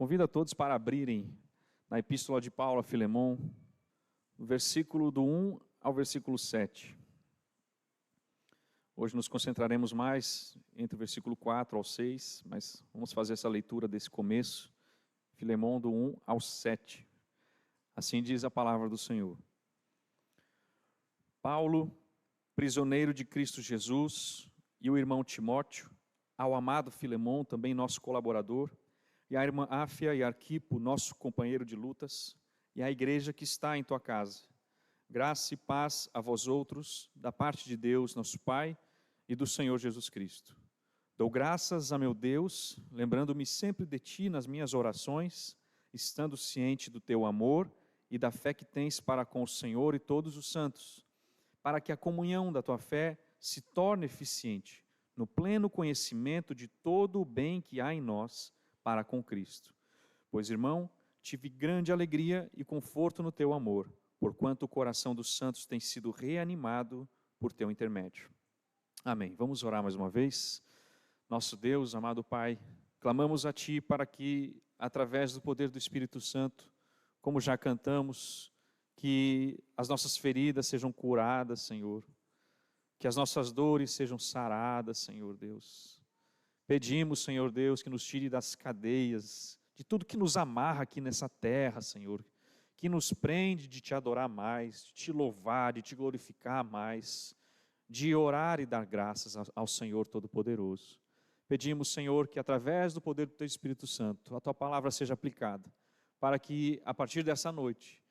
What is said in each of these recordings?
Convido a todos para abrirem na Epístola de Paulo a Filemon, no versículo do 1 ao versículo 7. Hoje nos concentraremos mais entre o versículo 4 ao 6, mas vamos fazer essa leitura desse começo, Filemon do 1 ao 7. Assim diz a palavra do Senhor. Paulo, prisioneiro de Cristo Jesus, e o irmão Timóteo, ao amado Filemon, também nosso colaborador, e a irmã Áfia e Arquipo, nosso companheiro de lutas, e a igreja que está em tua casa. Graça e paz a vós outros, da parte de Deus, nosso Pai, e do Senhor Jesus Cristo. Dou graças a meu Deus, lembrando-me sempre de ti nas minhas orações, estando ciente do teu amor e da fé que tens para com o Senhor e todos os santos, para que a comunhão da tua fé se torne eficiente, no pleno conhecimento de todo o bem que há em nós, para com Cristo. Pois, irmão, tive grande alegria e conforto no teu amor, porquanto o coração dos santos tem sido reanimado por teu intermédio. Amém. Vamos orar mais uma vez. Nosso Deus, amado Pai, clamamos a Ti para que, através do poder do Espírito Santo, como já cantamos, que as nossas feridas sejam curadas, Senhor, que as nossas dores sejam saradas, Senhor Deus. Pedimos, Senhor Deus, que nos tire das cadeias, de tudo que nos amarra aqui nessa terra, Senhor, que nos prende de Te adorar mais, de Te louvar, de Te glorificar mais, de orar e dar graças ao Senhor Todo-Poderoso. Pedimos, Senhor, que através do poder do Teu Espírito Santo, a Tua palavra seja aplicada, para que a partir dessa noite,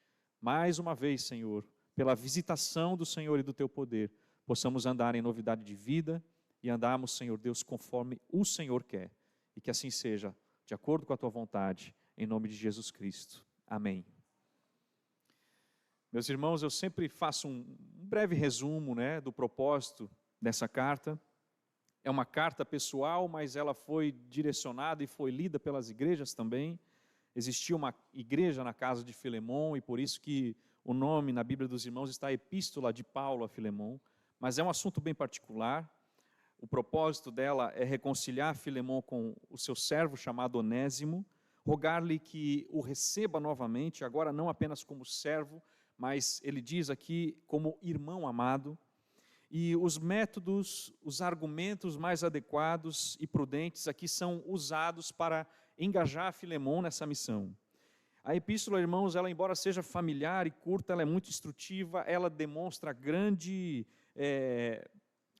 mais uma vez, Senhor, pela visitação do Senhor e do Teu poder, possamos andar em novidade de vida e andarmos, Senhor Deus, conforme o Senhor quer. E que assim seja, de acordo com a Tua vontade, em nome de Jesus Cristo. Amém. Meus irmãos, eu sempre faço um breve resumo, do propósito dessa carta. É uma carta pessoal, mas ela foi direcionada e foi lida pelas igrejas também. Existia uma igreja na casa de Filemon, e por isso que o nome na Bíblia dos Irmãos está Epístola de Paulo a Filemon. Mas é um assunto bem particular. O propósito dela é reconciliar Filemon com o seu servo chamado Onésimo, rogar-lhe que o receba novamente, agora não apenas como servo, mas ele diz aqui como irmão amado. E os métodos, os argumentos mais adequados e prudentes aqui são usados para engajar Filemon nessa missão. A epístola, irmãos, ela embora seja familiar e curta, ela é muito instrutiva, ela demonstra grande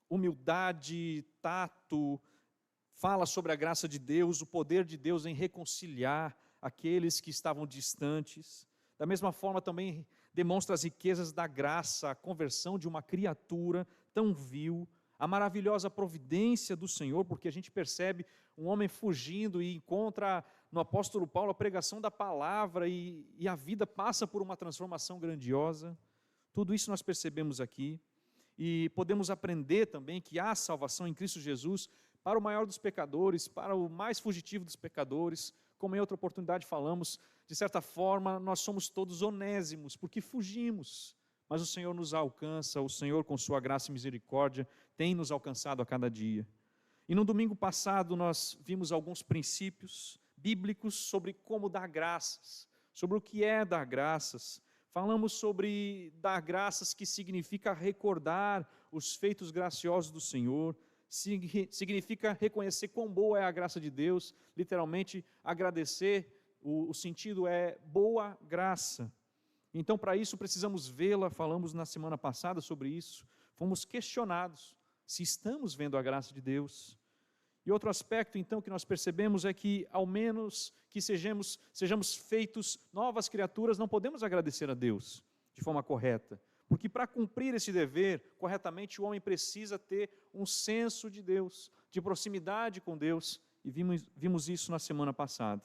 humildade, tato, fala sobre a graça de Deus, o poder de Deus em reconciliar aqueles que estavam distantes. Da mesma forma também demonstra as riquezas da graça, a conversão de uma criatura tão vil, a maravilhosa providência do Senhor, porque a gente percebe um homem fugindo e encontra no apóstolo Paulo a pregação da palavra e a vida passa por uma transformação grandiosa. Tudo isso nós percebemos aqui. E podemos aprender também que há salvação em Cristo Jesus para o maior dos pecadores, para o mais fugitivo dos pecadores. Como em outra oportunidade falamos, de certa forma nós somos todos onésimos, porque fugimos. Mas o Senhor nos alcança, o Senhor com sua graça e misericórdia tem nos alcançado a cada dia. E no domingo passado nós vimos alguns princípios bíblicos sobre como dar graças, sobre o que é dar graças. Falamos sobre dar graças, que significa recordar os feitos graciosos do Senhor, significa reconhecer quão boa é a graça de Deus, literalmente agradecer, o sentido é boa graça. Então para isso precisamos vê-la, falamos na semana passada sobre isso, fomos questionados se estamos vendo a graça de Deus. E outro aspecto, então, que nós percebemos é que, ao menos que sejamos feitos novas criaturas, não podemos agradecer a Deus de forma correta. Porque para cumprir esse dever corretamente, o homem precisa ter um senso de Deus, de proximidade com Deus. E vimos isso na semana passada.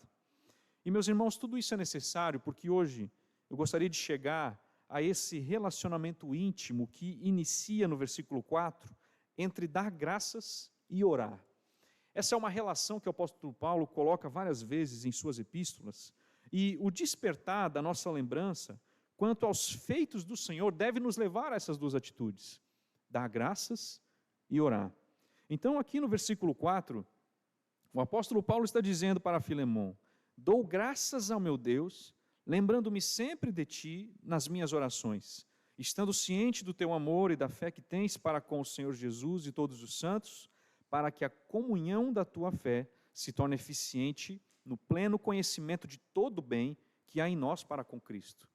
E, meus irmãos, tudo isso é necessário porque hoje eu gostaria de chegar a esse relacionamento íntimo que inicia no versículo 4, entre dar graças e orar. Essa é uma relação que o apóstolo Paulo coloca várias vezes em suas epístolas, e o despertar da nossa lembrança quanto aos feitos do Senhor deve nos levar a essas duas atitudes, dar graças e orar. Então aqui no versículo 4, o apóstolo Paulo está dizendo para Filemon: Dou graças ao meu Deus, lembrando-me sempre de ti nas minhas orações, estando ciente do teu amor e da fé que tens para com o Senhor Jesus e todos os santos, para que a comunhão da tua fé se torne eficiente no pleno conhecimento de todo o bem que há em nós para com Cristo.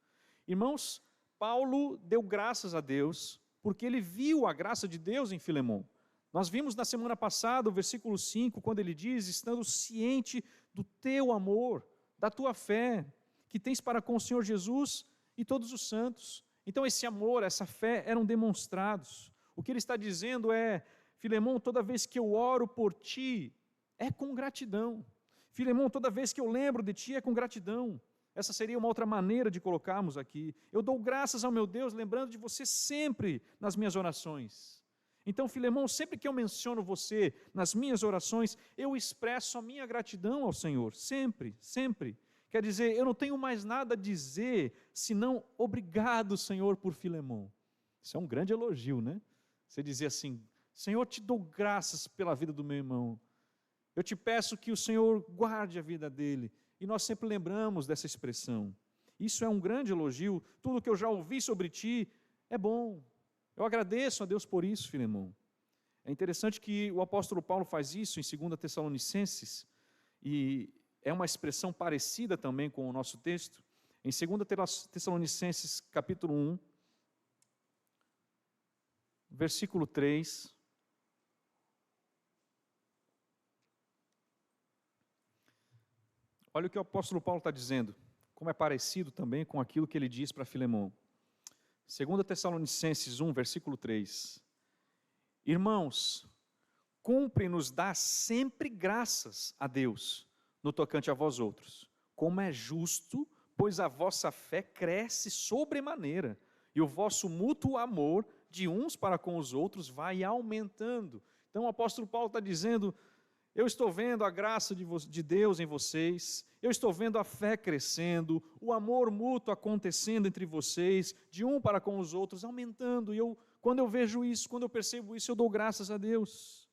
Irmãos, Paulo deu graças a Deus, porque ele viu a graça de Deus em Filemon. Nós vimos na semana passada o versículo 5, quando ele diz, estando ciente do teu amor, da tua fé, que tens para com o Senhor Jesus e todos os santos. Então esse amor, essa fé eram demonstrados. O que ele está dizendo é, Filemon, toda vez que eu oro por ti, é com gratidão. Filemon, toda vez que eu lembro de ti, é com gratidão. Essa seria uma outra maneira de colocarmos aqui. Eu dou graças ao meu Deus, lembrando de você sempre nas minhas orações. Então, Filemon, sempre que eu menciono você nas minhas orações, eu expresso a minha gratidão ao Senhor, sempre, sempre. Quer dizer, eu não tenho mais nada a dizer, senão obrigado, Senhor, por Filemon. Isso é um grande elogio, né? Você dizer assim, Senhor, te dou graças pela vida do meu irmão. Eu te peço que o Senhor guarde a vida dele. E nós sempre lembramos dessa expressão. Isso é um grande elogio, tudo que eu já ouvi sobre ti é bom. Eu agradeço a Deus por isso, Filemon. É interessante que o apóstolo Paulo faz isso em 2 Tessalonicenses, e é uma expressão parecida também com o nosso texto. Em 2 Tessalonicenses, capítulo 1, versículo 3. Olha o que o apóstolo Paulo está dizendo, como é parecido também com aquilo que ele diz para Filemon. 2 Tessalonicenses 1, versículo 3. Irmãos, cumpre-nos dar sempre graças a Deus no tocante a vós outros, como é justo, pois a vossa fé cresce sobremaneira, e o vosso mútuo amor de uns para com os outros vai aumentando. Então o apóstolo Paulo está dizendo, eu estou vendo a graça de Deus em vocês, eu estou vendo a fé crescendo, o amor mútuo acontecendo entre vocês, de um para com os outros, aumentando, e quando eu vejo isso, quando eu percebo isso, eu dou graças a Deus.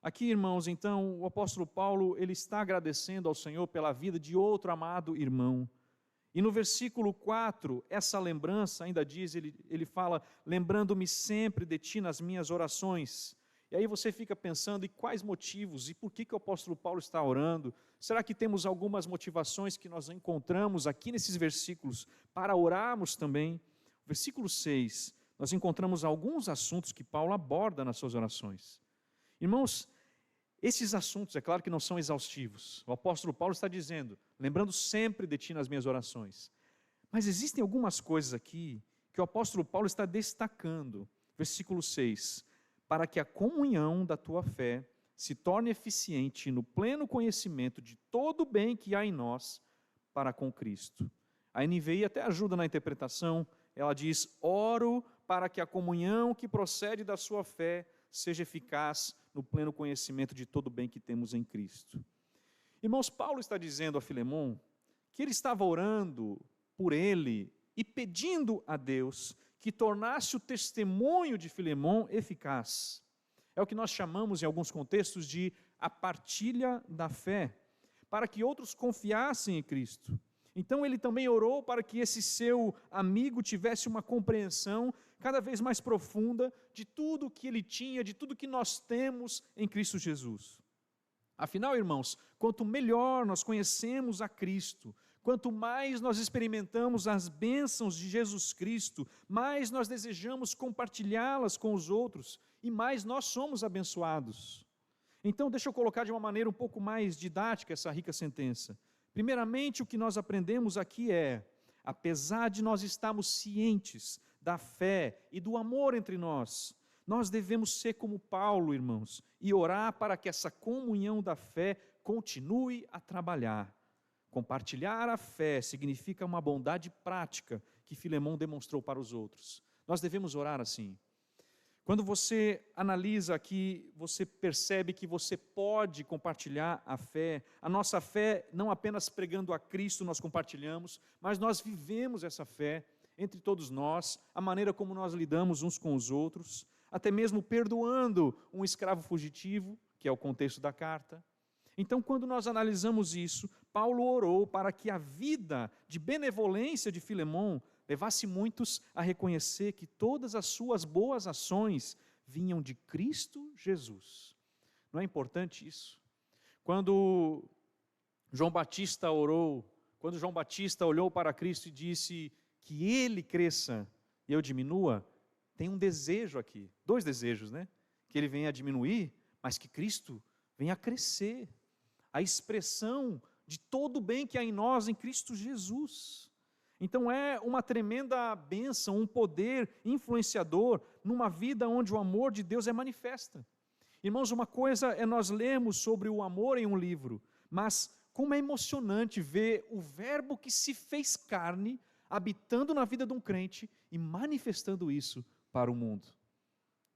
Aqui, irmãos, então, o apóstolo Paulo, ele está agradecendo ao Senhor pela vida de outro amado irmão. E no versículo 4, essa lembrança ainda diz, ele fala, lembrando-me sempre de ti nas minhas orações. E aí você fica pensando, e quais motivos, e por que o apóstolo Paulo está orando? Será que temos algumas motivações que nós encontramos aqui nesses versículos para orarmos também? Versículo 6, nós encontramos alguns assuntos que Paulo aborda nas suas orações. Irmãos, esses assuntos, é claro que não são exaustivos. O apóstolo Paulo está dizendo, lembrando sempre de ti nas minhas orações. Mas existem algumas coisas aqui que o apóstolo Paulo está destacando. Versículo 6, para que a comunhão da tua fé se torne eficiente no pleno conhecimento de todo o bem que há em nós para com Cristo. A NVI até ajuda na interpretação, ela diz, oro para que a comunhão que procede da sua fé seja eficaz no pleno conhecimento de todo o bem que temos em Cristo. Irmãos, Paulo está dizendo a Filemon que ele estava orando por ele e pedindo a Deus que tornasse o testemunho de Filemon eficaz. É o que nós chamamos em alguns contextos de a partilha da fé, para que outros confiassem em Cristo. Então ele também orou para que esse seu amigo tivesse uma compreensão cada vez mais profunda de tudo que ele tinha, de tudo que nós temos em Cristo Jesus. Afinal, irmãos, quanto melhor nós conhecemos a Cristo, quanto mais nós experimentamos as bênçãos de Jesus Cristo, mais nós desejamos compartilhá-las com os outros e mais nós somos abençoados. Então, deixa eu colocar de uma maneira um pouco mais didática essa rica sentença. Primeiramente, o que nós aprendemos aqui é, apesar de nós estarmos cientes da fé e do amor entre nós, nós devemos ser como Paulo, irmãos, e orar para que essa comunhão da fé continue a trabalhar. Compartilhar a fé significa uma bondade prática que Filemon demonstrou para os outros. Nós devemos orar assim. Quando você analisa aqui, você percebe que você pode compartilhar a fé. A nossa fé, não apenas pregando a Cristo nós compartilhamos, mas nós vivemos essa fé entre todos nós, a maneira como nós lidamos uns com os outros, até mesmo perdoando um escravo fugitivo, que é o contexto da carta. Então, quando nós analisamos isso, Paulo orou para que a vida de benevolência de Filemon levasse muitos a reconhecer que todas as suas boas ações vinham de Cristo Jesus. Não é importante isso? Quando João Batista orou, quando João Batista olhou para Cristo e disse que ele cresça e eu diminua, tem um desejo aqui, 2 desejos, né? Que ele venha a diminuir, mas que Cristo venha a crescer. A expressão de todo o bem que há em nós, em Cristo Jesus. Então é uma tremenda bênção, um poder influenciador numa vida onde o amor de Deus é manifesta. Irmãos, uma coisa é nós lermos sobre o amor em um livro, mas como é emocionante ver o verbo que se fez carne, habitando na vida de um crente e manifestando isso para o mundo.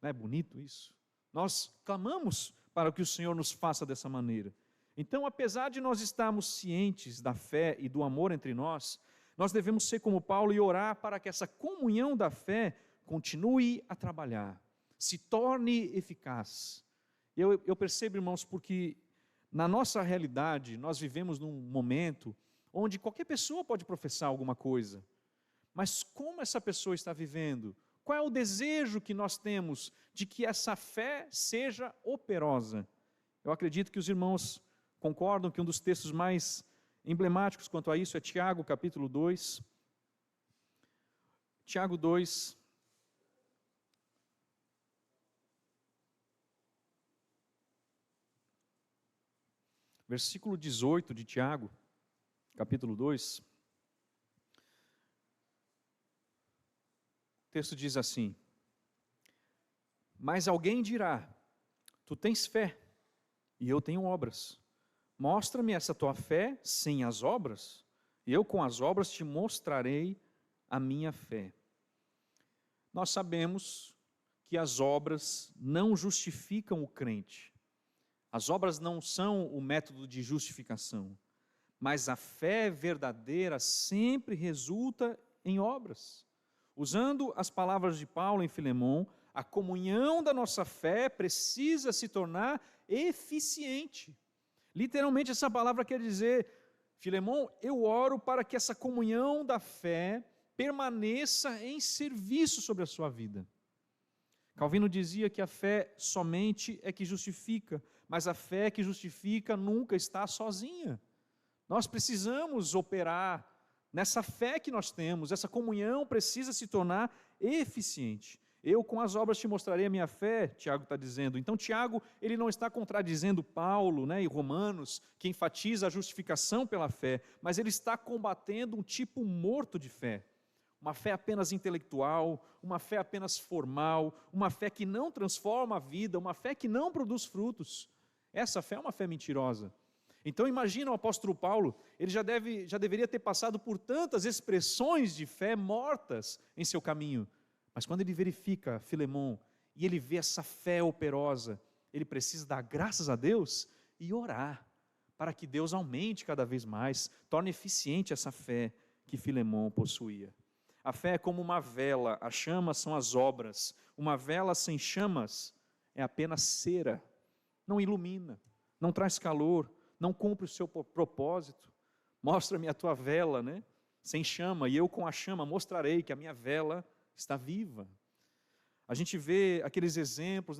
Não é bonito isso? Nós clamamos para que o Senhor nos faça dessa maneira. Então, apesar de nós estarmos cientes da fé e do amor entre nós, nós devemos ser como Paulo e orar para que essa comunhão da fé continue a trabalhar, se torne eficaz. Eu percebo, irmãos, porque na nossa realidade nós vivemos num momento onde qualquer pessoa pode professar alguma coisa, mas como essa pessoa está vivendo? Qual é o desejo que nós temos de que essa fé seja operosa? Eu acredito que os irmãos concordam que um dos textos mais emblemáticos quanto a isso é Tiago, capítulo 2. Tiago 2. Versículo 18 de Tiago, capítulo 2. O texto diz assim: mas alguém dirá, tu tens fé, e eu tenho obras. Mostra-me essa tua fé sem as obras, e eu com as obras te mostrarei a minha fé. Nós sabemos que as obras não justificam o crente. As obras não são o método de justificação, mas a fé verdadeira sempre resulta em obras. Usando as palavras de Paulo em Filemon, a comunhão da nossa fé precisa se tornar eficiente. Literalmente essa palavra quer dizer, Filemon, eu oro para que essa comunhão da fé permaneça em serviço sobre a sua vida. Calvino dizia que a fé somente é que justifica, mas a fé que justifica nunca está sozinha. Nós precisamos operar nessa fé que nós temos, essa comunhão precisa se tornar eficiente. Eu com as obras te mostrarei a minha fé, Tiago está dizendo. Então Tiago, ele não está contradizendo Paulo, e Romanos, que enfatiza a justificação pela fé, mas ele está combatendo um tipo morto de fé. Uma fé apenas intelectual, uma fé apenas formal, uma fé que não transforma a vida, uma fé que não produz frutos. Essa fé é uma fé mentirosa. Então imagina o apóstolo Paulo, ele já deveria ter passado por tantas expressões de fé mortas em seu caminho. Mas quando ele verifica Filemon e ele vê essa fé operosa, ele precisa dar graças a Deus e orar para que Deus aumente cada vez mais, torne eficiente essa fé que Filemon possuía. A fé é como uma vela, as chamas são as obras. Uma vela sem chamas é apenas cera, não ilumina, não traz calor, não cumpre o seu propósito. Mostra-me a tua vela, sem chama, e eu com a chama mostrarei que a minha vela está viva. A gente vê aqueles exemplos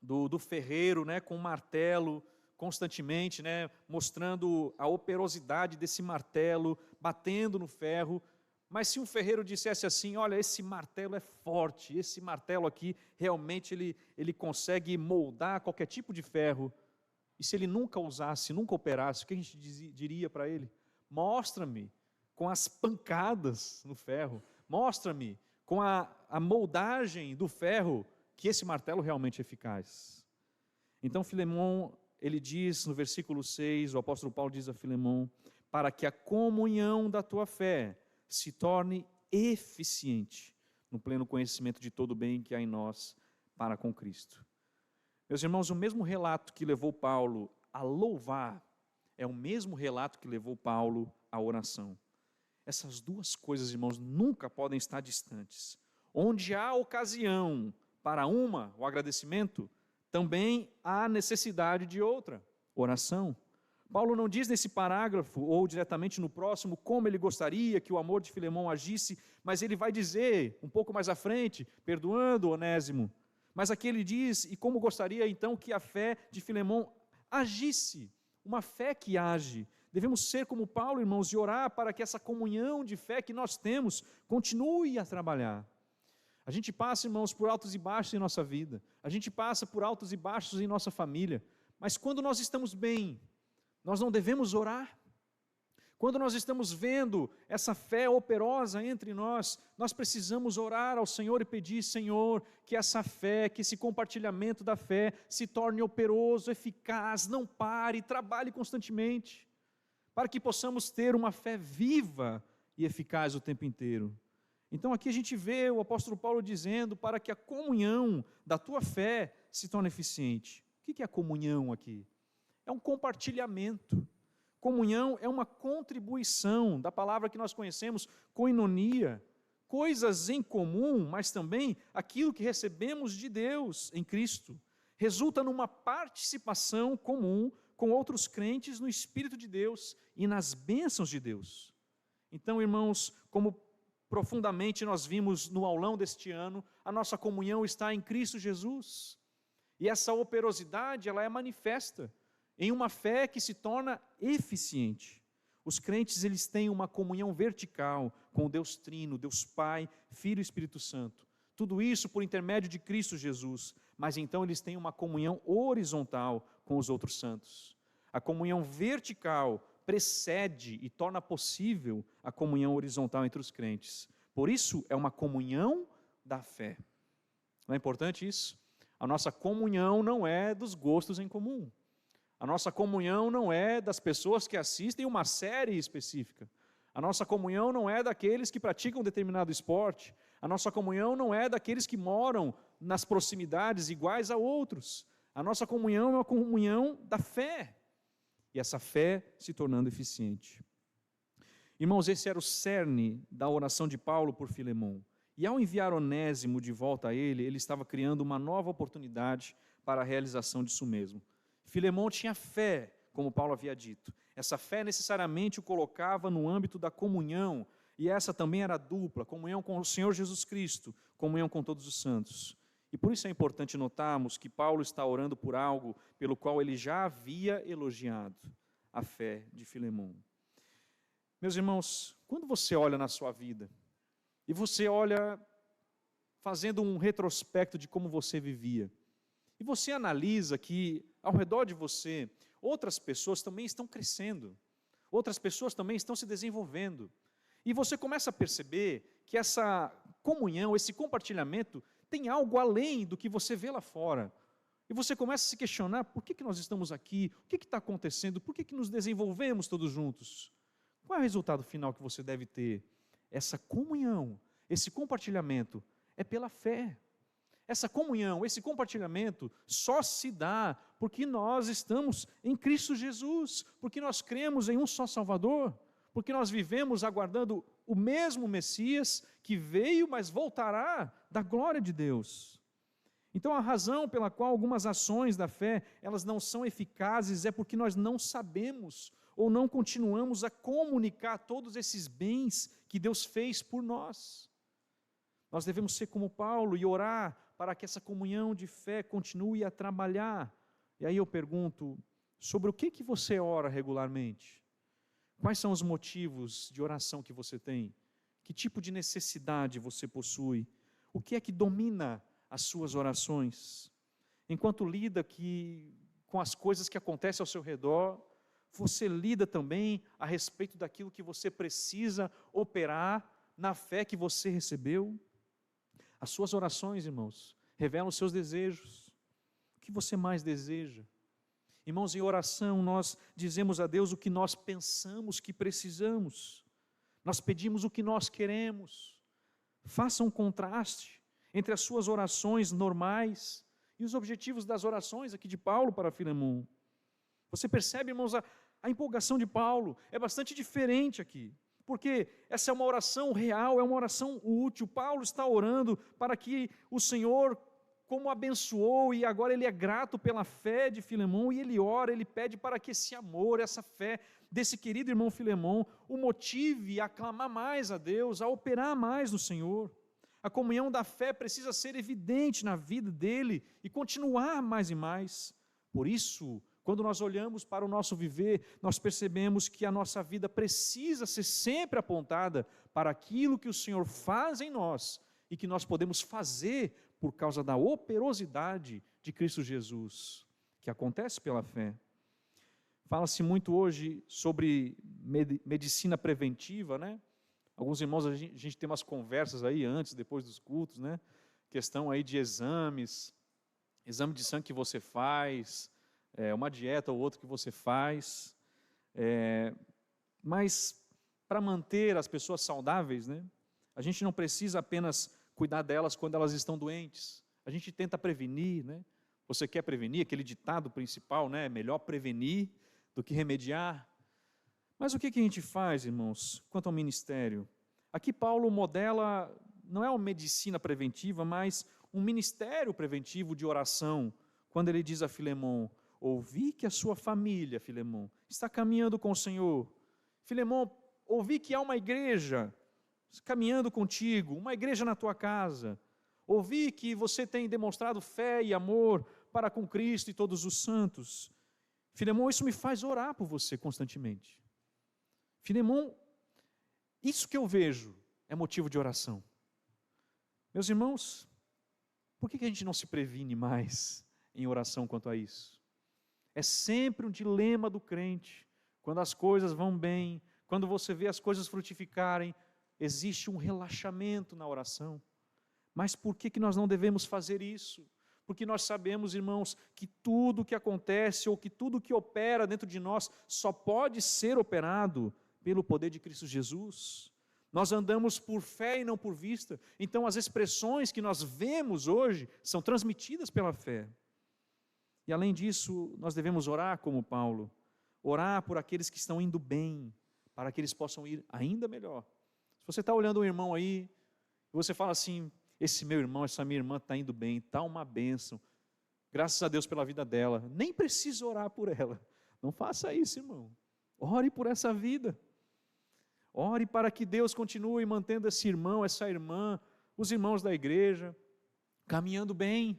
do ferreiro com um martelo constantemente, mostrando a operosidade desse martelo, batendo no ferro. Mas se um ferreiro dissesse assim, olha, esse martelo é forte, esse martelo aqui realmente ele consegue moldar qualquer tipo de ferro, e se ele nunca usasse, nunca operasse, o que a gente diria para ele? Mostra-me com as pancadas no ferro, mostra-me com a moldagem do ferro que esse martelo realmente é eficaz. Então Filemon, ele diz no versículo 6, o apóstolo Paulo diz a Filemon, para que a comunhão da tua fé se torne eficiente no pleno conhecimento de todo o bem que há em nós para com Cristo. Meus irmãos, o mesmo relato que levou Paulo a louvar é o mesmo relato que levou Paulo à oração. Essas duas coisas, irmãos, nunca podem estar distantes. Onde há ocasião para uma, o agradecimento, também há necessidade de outra. oração. Paulo não diz nesse parágrafo, ou diretamente no próximo, como ele gostaria que o amor de Filemão agisse, mas ele vai dizer, um pouco mais à frente, perdoando Onésimo. Mas aqui ele diz, e como gostaria então que a fé de Filemão agisse, uma fé que age. Devemos ser como Paulo, irmãos, e orar para que essa comunhão de fé que nós temos continue a trabalhar. A gente passa, irmãos, por altos e baixos em nossa vida, a gente passa por altos e baixos em nossa família, mas quando nós estamos bem, nós não devemos orar. Quando nós estamos vendo essa fé operosa entre nós, nós precisamos orar ao Senhor e pedir, Senhor, que essa fé, que esse compartilhamento da fé se torne operoso, eficaz, não pare, trabalhe constantemente, para que possamos ter uma fé viva e eficaz o tempo inteiro. Então aqui a gente vê o apóstolo Paulo dizendo para que a comunhão da tua fé se torne eficiente. O que é a comunhão aqui? É um compartilhamento. Comunhão é uma contribuição da palavra que nós conhecemos, koinonia, coisas em comum, mas também aquilo que recebemos de Deus em Cristo. Resulta numa participação comum com outros crentes no Espírito de Deus e nas bênçãos de Deus. Então, irmãos, como profundamente nós vimos no aulão deste ano, a nossa comunhão está em Cristo Jesus. E essa operosidade, ela é manifesta em uma fé que se torna eficiente. Os crentes, eles têm uma comunhão vertical com o Deus Trino, Deus Pai, Filho e Espírito Santo. Tudo isso por intermédio de Cristo Jesus, mas então eles têm uma comunhão horizontal com os outros santos. A comunhão vertical precede e torna possível a comunhão horizontal entre os crentes. Por isso, é uma comunhão da fé. Não é importante isso? A nossa comunhão não é dos gostos em comum. A nossa comunhão não é das pessoas que assistem uma série específica. A nossa comunhão não é daqueles que praticam determinado esporte. A nossa comunhão não é daqueles que moram nas proximidades iguais a outros. A nossa comunhão é uma comunhão da fé. E essa fé se tornando eficiente. Irmãos, esse era o cerne da oração de Paulo por Filemão. E ao enviar Onésimo de volta a ele, ele estava criando uma nova oportunidade para a realização disso mesmo. Filemão tinha fé, como Paulo havia dito. Essa fé necessariamente o colocava no âmbito da comunhão, e essa também era dupla, comunhão com o Senhor Jesus Cristo, comunhão com todos os santos. E por isso é importante notarmos que Paulo está orando por algo pelo qual ele já havia elogiado, a fé de Filemão. Meus irmãos, quando você olha na sua vida, e você olha fazendo um retrospecto de como você vivia, e você analisa que ao redor de você, outras pessoas também estão crescendo, outras pessoas também estão se desenvolvendo, e você começa a perceber que essa comunhão, esse compartilhamento, tem algo além do que você vê lá fora, e você começa a se questionar, por que nós estamos aqui, o que está acontecendo, por que nos desenvolvemos todos juntos? Qual é o resultado final que você deve ter? Essa comunhão, esse compartilhamento, é pela fé. Essa comunhão, esse compartilhamento só se dá porque nós estamos em Cristo Jesus, porque nós cremos em um só Salvador, porque nós vivemos aguardando o mesmo Messias que veio, mas voltará da glória de Deus. Então a razão pela qual algumas ações da fé, elas não são eficazes é porque nós não sabemos ou não continuamos a comunicar todos esses bens que Deus fez por nós. Nós devemos ser como Paulo e orar para que essa comunhão de fé continue a trabalhar. E aí eu pergunto, sobre o que você ora regularmente? Quais são os motivos de oração que você tem? Que tipo de necessidade você possui? O que é que domina as suas orações? Enquanto lida com as coisas que acontecem ao seu redor, você lida também a respeito daquilo que você precisa operar na fé que você recebeu? As suas orações, irmãos, revelam os seus desejos. O que você mais deseja? Irmãos, em oração nós dizemos a Deus o que nós pensamos que precisamos. Nós pedimos o que nós queremos. Faça um contraste entre as suas orações normais e os objetivos das orações aqui de Paulo para Filemão. Você percebe, irmãos, a empolgação de Paulo é bastante diferente aqui. Porque essa é uma oração real, é uma oração útil. Paulo está orando para que o Senhor como abençoou, e agora ele é grato pela fé de Filemão, e ele ora, ele pede para que esse amor, essa fé desse querido irmão Filemão o motive a clamar mais a Deus, a operar mais no Senhor. A comunhão da fé precisa ser evidente na vida dele e continuar mais e mais. Por isso, quando nós olhamos para o nosso viver, nós percebemos que a nossa vida precisa ser sempre apontada para aquilo que o Senhor faz em nós e que nós podemos fazer por causa da operosidade de Cristo Jesus, que acontece pela fé. Fala-se muito hoje sobre medicina preventiva, né? Alguns irmãos, a gente tem umas conversas aí antes, depois dos cultos, né? Questão aí de exames, exame de sangue que você faz, uma dieta ou outra que você faz, mas para manter as pessoas saudáveis, né? A gente não precisa apenas cuidar delas quando elas estão doentes, a gente tenta prevenir, né? Você quer prevenir, aquele ditado principal, né? Melhor prevenir do que remediar. Mas o que a gente faz, irmãos, quanto ao ministério? Aqui Paulo modela, não é uma medicina preventiva, mas um ministério preventivo de oração, quando ele diz a Filemão: ouvi que a sua família, Filemão, está caminhando com o Senhor. Filemão, ouvi que há uma igreja caminhando contigo, uma igreja na tua casa. Ouvi que você tem demonstrado fé e amor para com Cristo e todos os santos. Filemão, isso me faz orar por você constantemente. Filemão, isso que eu vejo é motivo de oração. Meus irmãos, por que a gente não se previne mais em oração quanto a isso? É sempre um dilema do crente. Quando as coisas vão bem, quando você vê as coisas frutificarem, existe um relaxamento na oração. Mas por que nós não devemos fazer isso? Porque nós sabemos, irmãos, que tudo que acontece ou que tudo que opera dentro de nós só pode ser operado pelo poder de Cristo Jesus. Nós andamos por fé e não por vista. Então as expressões que nós vemos hoje são transmitidas pela fé. E além disso, nós devemos orar como Paulo. Orar por aqueles que estão indo bem, para que eles possam ir ainda melhor. Se você está olhando um irmão aí, e você fala assim: esse meu irmão, essa minha irmã está indo bem, está uma bênção, graças a Deus pela vida dela, nem precisa orar por ela. Não faça isso, irmão. Ore por essa vida. Ore para que Deus continue mantendo esse irmão, essa irmã, os irmãos da igreja, caminhando bem,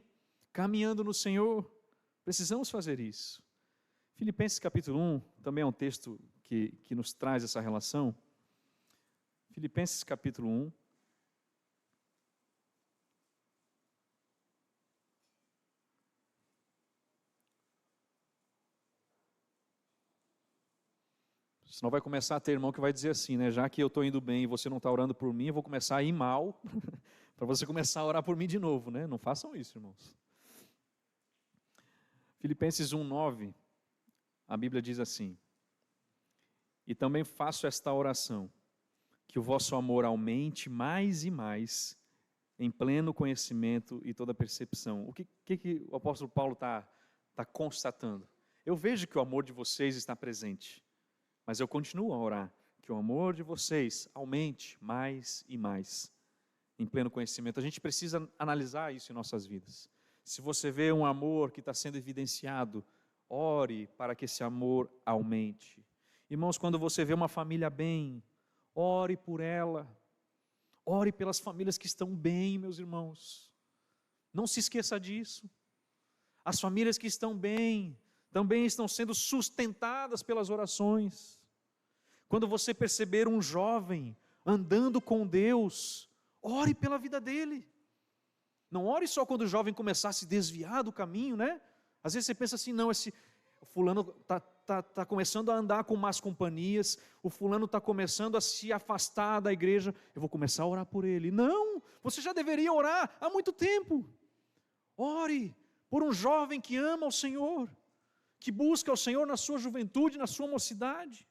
caminhando no Senhor. Precisamos fazer isso. Filipenses capítulo 1, também é um texto que nos traz essa relação. Filipenses capítulo 1. Senão vai começar a ter irmão que vai dizer assim, né? Já que eu estou indo bem e você não está orando por mim, eu vou começar a ir mal, para você começar a orar por mim de novo, né? Não façam isso, irmãos. Filipenses 1:9, a Bíblia diz assim: e também faço esta oração, que o vosso amor aumente mais e mais, em pleno conhecimento e toda percepção. O que o apóstolo Paulo está constatando? Eu vejo que o amor de vocês está presente, mas eu continuo a orar, que o amor de vocês aumente mais e mais, em pleno conhecimento. A gente precisa analisar isso em nossas vidas. Se você vê um amor que está sendo evidenciado, ore para que esse amor aumente. Irmãos, quando você vê uma família bem, ore por ela. Ore pelas famílias que estão bem, meus irmãos. Não se esqueça disso. As famílias que estão bem, também estão sendo sustentadas pelas orações. Quando você perceber um jovem andando com Deus, ore pela vida dele. Não ore só quando o jovem começar a se desviar do caminho, né? Às vezes você pensa assim: não, esse fulano está começando a andar com más companhias, o fulano está começando a se afastar da igreja, eu vou começar a orar por ele. Não, você já deveria orar há muito tempo. Ore por um jovem que ama o Senhor, que busca o Senhor na sua juventude, na sua mocidade.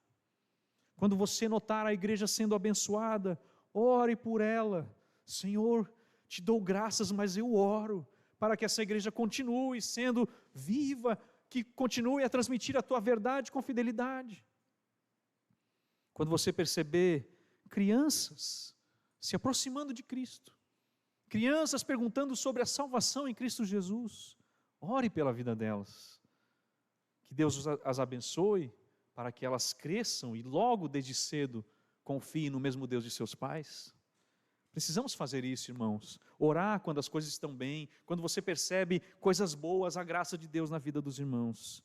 Quando você notar a igreja sendo abençoada, ore por ela. Senhor, te dou graças, mas eu oro para que essa igreja continue sendo viva, que continue a transmitir a tua verdade com fidelidade. Quando você perceber crianças se aproximando de Cristo, Crianças perguntando sobre a salvação em Cristo Jesus. Ore pela vida delas. Que Deus as abençoe para que elas cresçam e logo desde cedo confiem no mesmo Deus de seus pais. Precisamos fazer isso, irmãos. Orar quando as coisas estão bem, quando você percebe coisas boas, a graça de Deus na vida dos irmãos.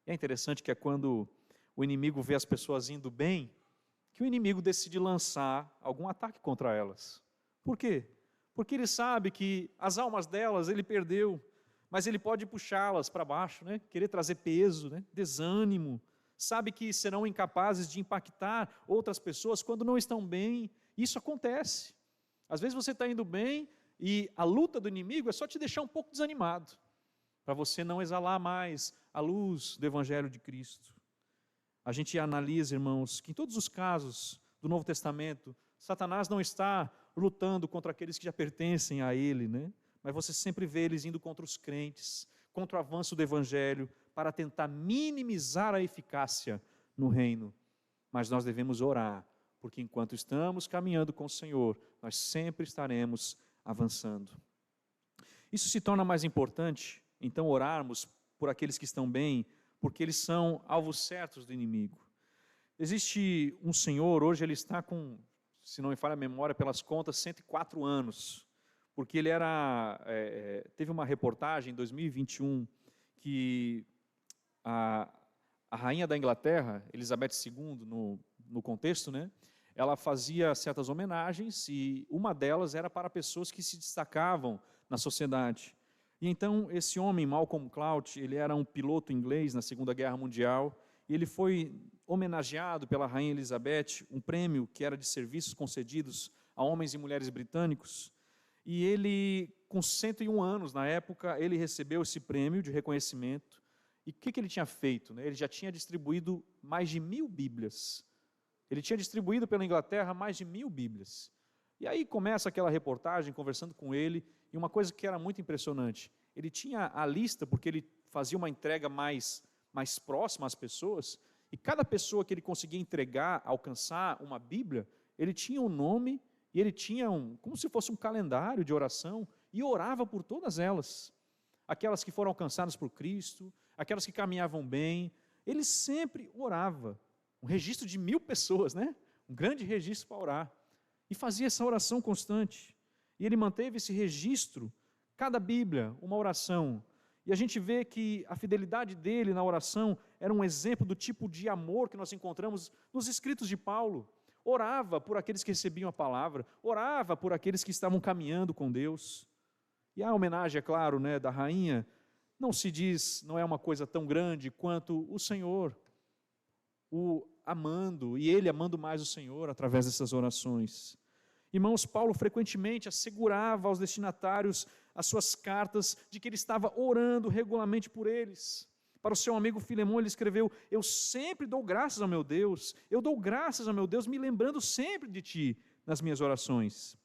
É interessante que é quando o inimigo vê as pessoas indo bem, que o inimigo decide lançar algum ataque contra elas. Por quê? Porque ele sabe que as almas delas ele perdeu, mas ele pode puxá-las para baixo, né? Querer trazer peso, né? Desânimo. Sabe que serão incapazes de impactar outras pessoas quando não estão bem. Isso acontece. Às vezes você está indo bem e a luta do inimigo é só te deixar um pouco desanimado, para você não exalar mais a luz do Evangelho de Cristo. A gente analisa, irmãos, que em todos os casos do Novo Testamento, Satanás não está lutando contra aqueles que já pertencem a ele, né? Mas você sempre vê eles indo contra os crentes, contra o avanço do Evangelho, para tentar minimizar a eficácia no reino. Mas nós devemos orar, porque enquanto estamos caminhando com o Senhor, nós sempre estaremos avançando. Isso se torna mais importante, então, orarmos por aqueles que estão bem, porque eles são alvos certos do inimigo. Existe um senhor, hoje ele está com, se não me falha a memória, pelas contas, 104 anos, porque ele teve uma reportagem em 2021, que a rainha da Inglaterra, Elizabeth II, no contexto, né, ela fazia certas homenagens e uma delas era para pessoas que se destacavam na sociedade. E então esse homem, Malcolm Clout, ele era um piloto inglês na Segunda Guerra Mundial e ele foi homenageado pela rainha Elizabeth, um prêmio que era de serviços concedidos a homens e mulheres britânicos. E ele, com 101 anos na época, ele recebeu esse prêmio de reconhecimento. E o que ele tinha feito, né? Ele já tinha distribuído mais de 1000 Bíblias. Ele tinha distribuído pela Inglaterra mais de 1000 Bíblias. E aí começa aquela reportagem, conversando com ele, e uma coisa que era muito impressionante, ele tinha a lista, porque ele fazia uma entrega mais próxima às pessoas, e cada pessoa que ele conseguia entregar, alcançar uma Bíblia, ele tinha um nome, e ele tinha como se fosse um calendário de oração, e orava por todas elas. Aquelas que foram alcançadas por Cristo, aquelas que caminhavam bem, ele sempre orava. Um registro de 1000 pessoas, né? Um grande registro para orar. E fazia essa oração constante. E ele manteve esse registro, cada Bíblia, uma oração. E a gente vê que a fidelidade dele na oração era um exemplo do tipo de amor que nós encontramos nos escritos de Paulo. Orava por aqueles que recebiam a palavra, orava por aqueles que estavam caminhando com Deus. E a homenagem, é claro, né, da rainha, não é uma coisa tão grande quanto o Senhor o amando, e ele amando mais o Senhor através dessas orações. Irmãos, Paulo frequentemente assegurava aos destinatários as suas cartas de que ele estava orando regularmente por eles. Para o seu amigo Filemão ele escreveu: eu sempre dou graças ao meu Deus, eu dou graças ao meu Deus, me lembrando sempre de ti nas minhas orações.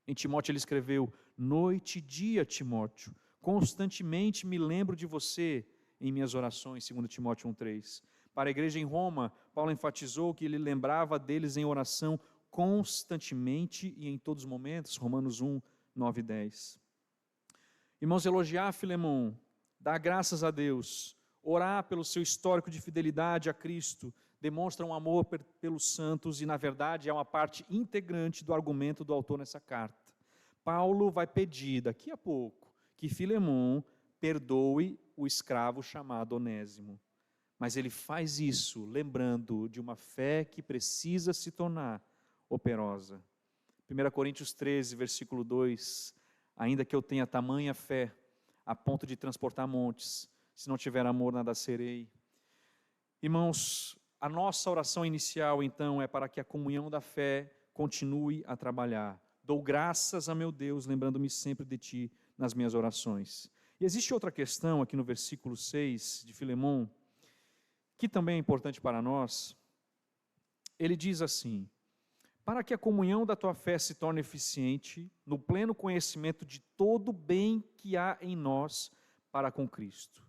Em Timóteo ele escreveu: noite e dia, Timóteo, constantemente me lembro de você em minhas orações, segundo Timóteo 1,3. Para a igreja em Roma, Paulo enfatizou que ele lembrava deles em oração constantemente e em todos os momentos, Romanos 1, 9 e 10. Irmãos, elogiar Filemão, dar graças a Deus, orar pelo seu histórico de fidelidade a Cristo, demonstra um amor pelos santos e, na verdade, é uma parte integrante do argumento do autor nessa carta. Paulo vai pedir, daqui a pouco, que Filemão perdoe o escravo chamado Onésimo. Mas ele faz isso lembrando de uma fé que precisa se tornar operosa. 1 Coríntios 13, versículo 2, ainda que eu tenha tamanha fé, a ponto de transportar montes, se não tiver amor, nada serei. Irmãos, a nossa oração inicial, então, é para que a comunhão da fé continue a trabalhar. Dou graças a meu Deus, lembrando-me sempre de ti nas minhas orações. E existe outra questão aqui no versículo 6 de Filemão, que também é importante para nós. Ele diz assim: para que a comunhão da tua fé se torne eficiente, no pleno conhecimento de todo o bem que há em nós para com Cristo.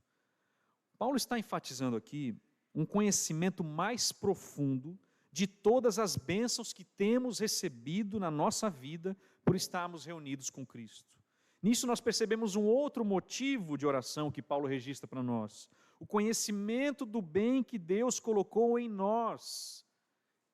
Paulo está enfatizando aqui um conhecimento mais profundo de todas as bênçãos que temos recebido na nossa vida por estarmos reunidos com Cristo. Nisso nós percebemos um outro motivo de oração que Paulo registra para nós: o conhecimento do bem que Deus colocou em nós.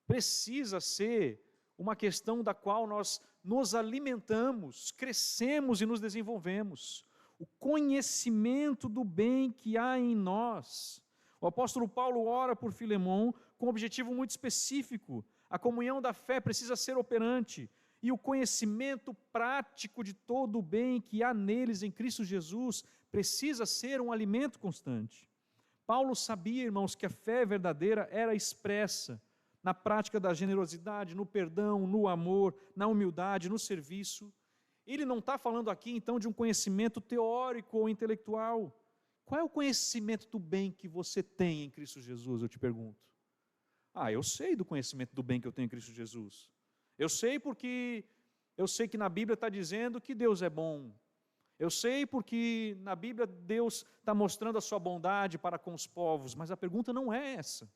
Precisa ser uma questão da qual nós nos alimentamos, crescemos e nos desenvolvemos. O conhecimento do bem que há em nós. O apóstolo Paulo ora por Filemão com um objetivo muito específico. A comunhão da fé precisa ser operante, e o conhecimento prático de todo o bem que há neles em Cristo Jesus precisa ser um alimento constante. Paulo sabia, irmãos, que a fé verdadeira era expressa na prática da generosidade, no perdão, no amor, na humildade, no serviço. Ele não está falando aqui, então, de um conhecimento teórico ou intelectual. Qual é o conhecimento do bem que você tem em Cristo Jesus, eu te pergunto? Eu sei do conhecimento do bem que eu tenho em Cristo Jesus. Eu sei porque eu sei que na Bíblia está dizendo que Deus é bom. Eu sei porque na Bíblia Deus está mostrando a sua bondade para com os povos, mas a pergunta não é essa.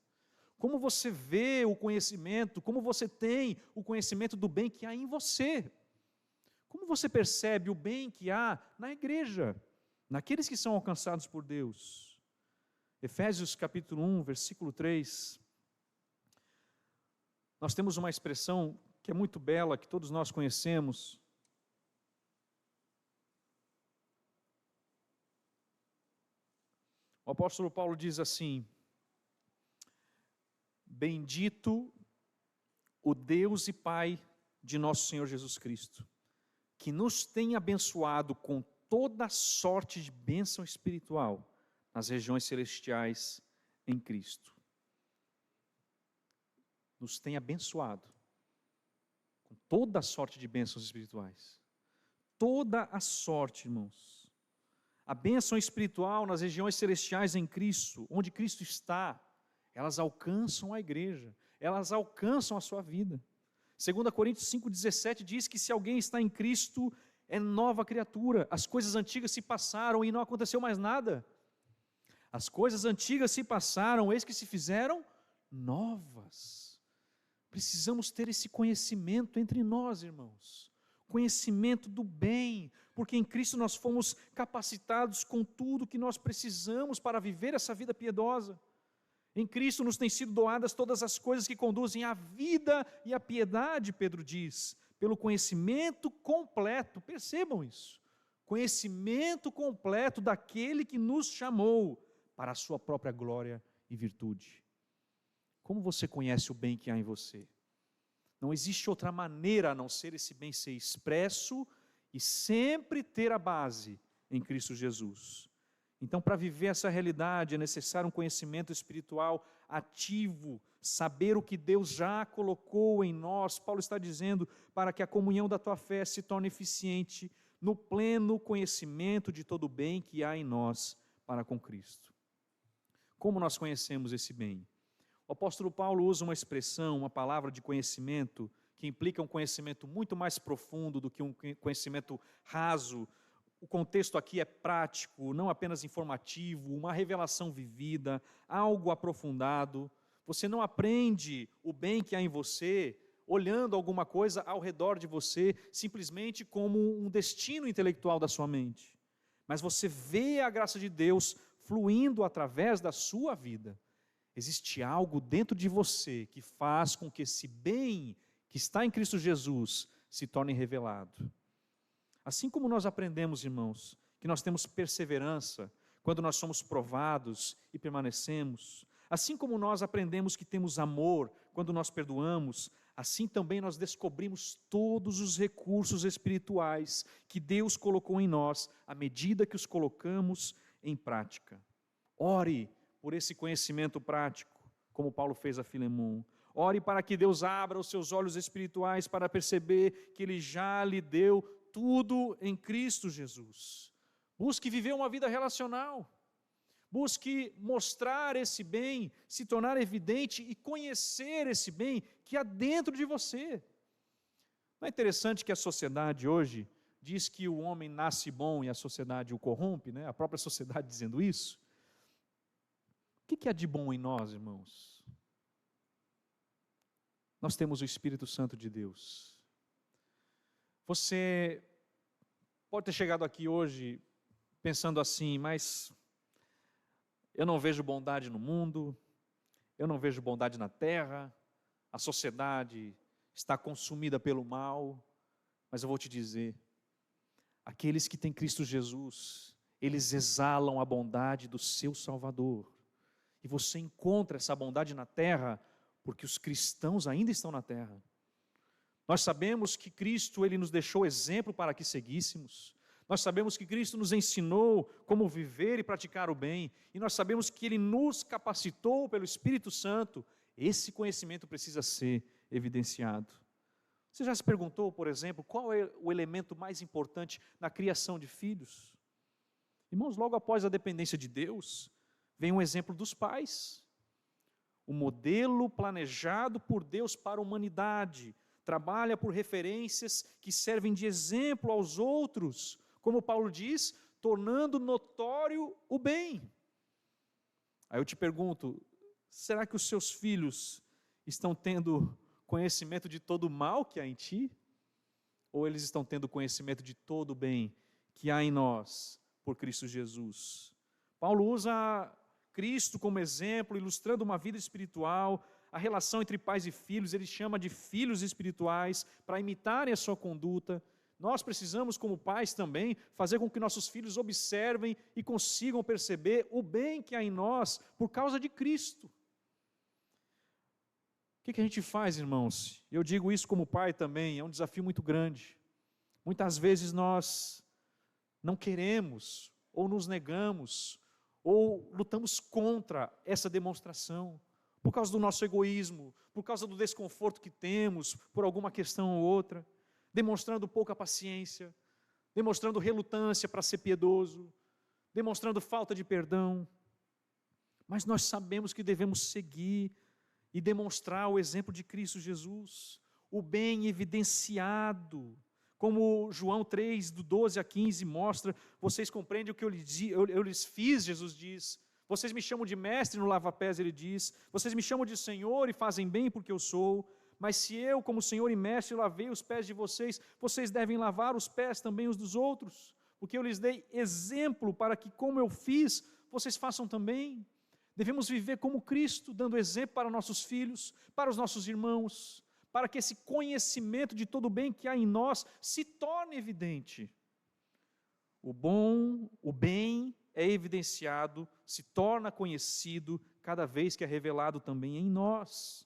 Como você vê o conhecimento, como você tem o conhecimento do bem que há em você? Como você percebe o bem que há na igreja, naqueles que são alcançados por Deus? Efésios capítulo 1, versículo 3. Nós temos uma expressão que é muito bela, que todos nós conhecemos. O apóstolo Paulo diz assim: bendito o Deus e Pai de nosso Senhor Jesus Cristo, que nos tem abençoado com toda sorte de bênção espiritual nas regiões celestiais em Cristo. Nos tem abençoado com toda a sorte de bênçãos espirituais. Toda a sorte, irmãos. A bênção espiritual nas regiões celestiais em Cristo, onde Cristo está, elas alcançam a igreja, elas alcançam a sua vida. 2 Coríntios 5,17 diz que se alguém está em Cristo, é nova criatura. As coisas antigas se passaram e não aconteceu mais nada. As coisas antigas se passaram, eis que se fizeram novas. Precisamos ter esse conhecimento entre nós, irmãos. Conhecimento do bem, porque em Cristo nós fomos capacitados com tudo que nós precisamos para viver essa vida piedosa. Em Cristo nos têm sido doadas todas as coisas que conduzem à vida e à piedade, Pedro diz, pelo conhecimento completo. Percebam isso. Conhecimento completo daquele que nos chamou para a sua própria glória e virtude. Como você conhece o bem que há em você? Não existe outra maneira a não ser esse bem ser expresso e sempre ter a base em Cristo Jesus. Então, para viver essa realidade, é necessário um conhecimento espiritual ativo, saber o que Deus já colocou em nós. Paulo está dizendo, para que a comunhão da tua fé se torne eficiente no pleno conhecimento de todo o bem que há em nós para com Cristo. Como nós conhecemos esse bem? O apóstolo Paulo usa uma expressão, uma palavra de conhecimento, que implica um conhecimento muito mais profundo do que um conhecimento raso. O contexto aqui é prático, não apenas informativo, uma revelação vivida, algo aprofundado. Você não aprende o bem que há em você olhando alguma coisa ao redor de você, simplesmente como um destino intelectual da sua mente. Mas você vê a graça de Deus fluindo através da sua vida. Existe algo dentro de você que faz com que esse bem que está em Cristo Jesus se torne revelado. Assim como nós aprendemos, irmãos, que nós temos perseverança quando nós somos provados e permanecemos, assim como nós aprendemos que temos amor quando nós perdoamos, assim também nós descobrimos todos os recursos espirituais que Deus colocou em nós, à medida que os colocamos em prática. Ore por esse conhecimento prático, como Paulo fez a Filemão. Ore para que Deus abra os seus olhos espirituais para perceber que Ele já lhe deu tudo em Cristo Jesus. Busque viver uma vida relacional. Busque mostrar esse bem, se tornar evidente e conhecer esse bem que há dentro de você. Não é interessante que a sociedade hoje diz que o homem nasce bom e a sociedade o corrompe, né? A própria sociedade dizendo isso. O que há de bom em nós, irmãos? nós temos o Espírito Santo de Deus. Você pode ter chegado aqui hoje pensando assim, mas eu não vejo bondade no mundo, eu não vejo bondade na terra, a sociedade está consumida pelo mal, mas eu vou te dizer, aqueles que têm Cristo Jesus, eles exalam a bondade do seu Salvador, e você encontra essa bondade na terra, porque os cristãos ainda estão na terra. Nós sabemos que Cristo, Ele nos deixou exemplo para que seguíssemos. Nós sabemos que Cristo nos ensinou como viver e praticar o bem. E nós sabemos que Ele nos capacitou pelo Espírito Santo. Esse conhecimento precisa ser evidenciado. Você já se perguntou, por exemplo, qual é o elemento mais importante na criação de filhos? Irmãos, logo após a dependência de Deus, vem um exemplo dos pais. O modelo planejado por Deus para a humanidade trabalha por referências que servem de exemplo aos outros, como Paulo diz, tornando notório o bem. Aí eu te pergunto, será que os seus filhos estão tendo conhecimento de todo o mal que há em ti? Ou eles estão tendo conhecimento de todo o bem que há em nós por Cristo Jesus? Paulo usa Cristo como exemplo, ilustrando uma vida espiritual, a relação entre pais e filhos, ele chama de filhos espirituais, para imitarem a sua conduta. Nós precisamos, como pais também, fazer com que nossos filhos observem e consigam perceber o bem que há em nós por causa de Cristo. O que a gente faz, irmãos? Eu digo isso como pai também, é um desafio muito grande. Muitas vezes nós não queremos, ou nos negamos, ou lutamos contra essa demonstração, por causa do nosso egoísmo, por causa do desconforto que temos, por alguma questão ou outra, demonstrando pouca paciência, demonstrando relutância para ser piedoso, demonstrando falta de perdão. Mas nós sabemos que devemos seguir e demonstrar o exemplo de Cristo Jesus, o bem evidenciado, como João 3, do 12 a 15 mostra, vocês compreendem o que eu lhes fiz, Jesus diz. Vocês me chamam de mestre no lava-pés, ele diz. Vocês me chamam de Senhor e fazem bem porque eu sou. Mas se eu, como Senhor e mestre, lavei os pés de vocês, vocês devem lavar os pés também uns dos outros. Porque eu lhes dei exemplo para que, como eu fiz, vocês façam também. Devemos viver como Cristo, dando exemplo para nossos filhos, para os nossos irmãos, para que esse conhecimento de todo o bem que há em nós se torne evidente. O bem é evidenciado, se torna conhecido cada vez que é revelado também em nós.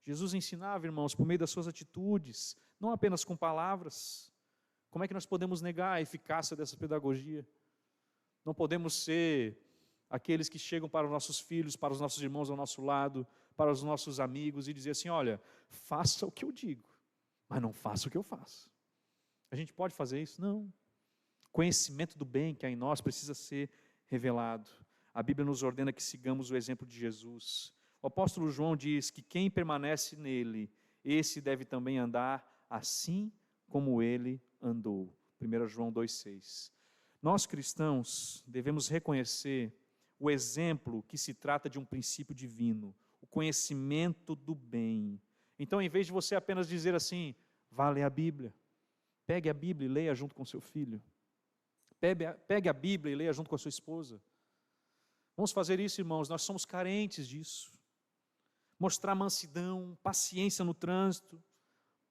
Jesus ensinava, irmãos, por meio das suas atitudes, não apenas com palavras. Como é que nós podemos negar a eficácia dessa pedagogia? Não podemos ser aqueles que chegam para os nossos filhos, para os nossos irmãos ao nosso lado, para os nossos amigos e dizer assim, olha, faça o que eu digo, mas não faça o que eu faço. A gente pode fazer isso? Não. Conhecimento do bem que há em nós precisa ser revelado. A Bíblia nos ordena que sigamos o exemplo de Jesus. O apóstolo João diz que quem permanece nele, esse deve também andar assim como ele andou. 1 João 2,6. Nós cristãos devemos reconhecer o exemplo que se trata de um princípio divino, o conhecimento do bem. Então, em vez de você apenas dizer assim, vá ler a Bíblia, pegue a Bíblia e leia junto com seu filho. Pegue a Bíblia e leia junto com a sua esposa. Vamos fazer isso, irmãos, nós somos carentes disso. Mostrar mansidão, paciência no trânsito,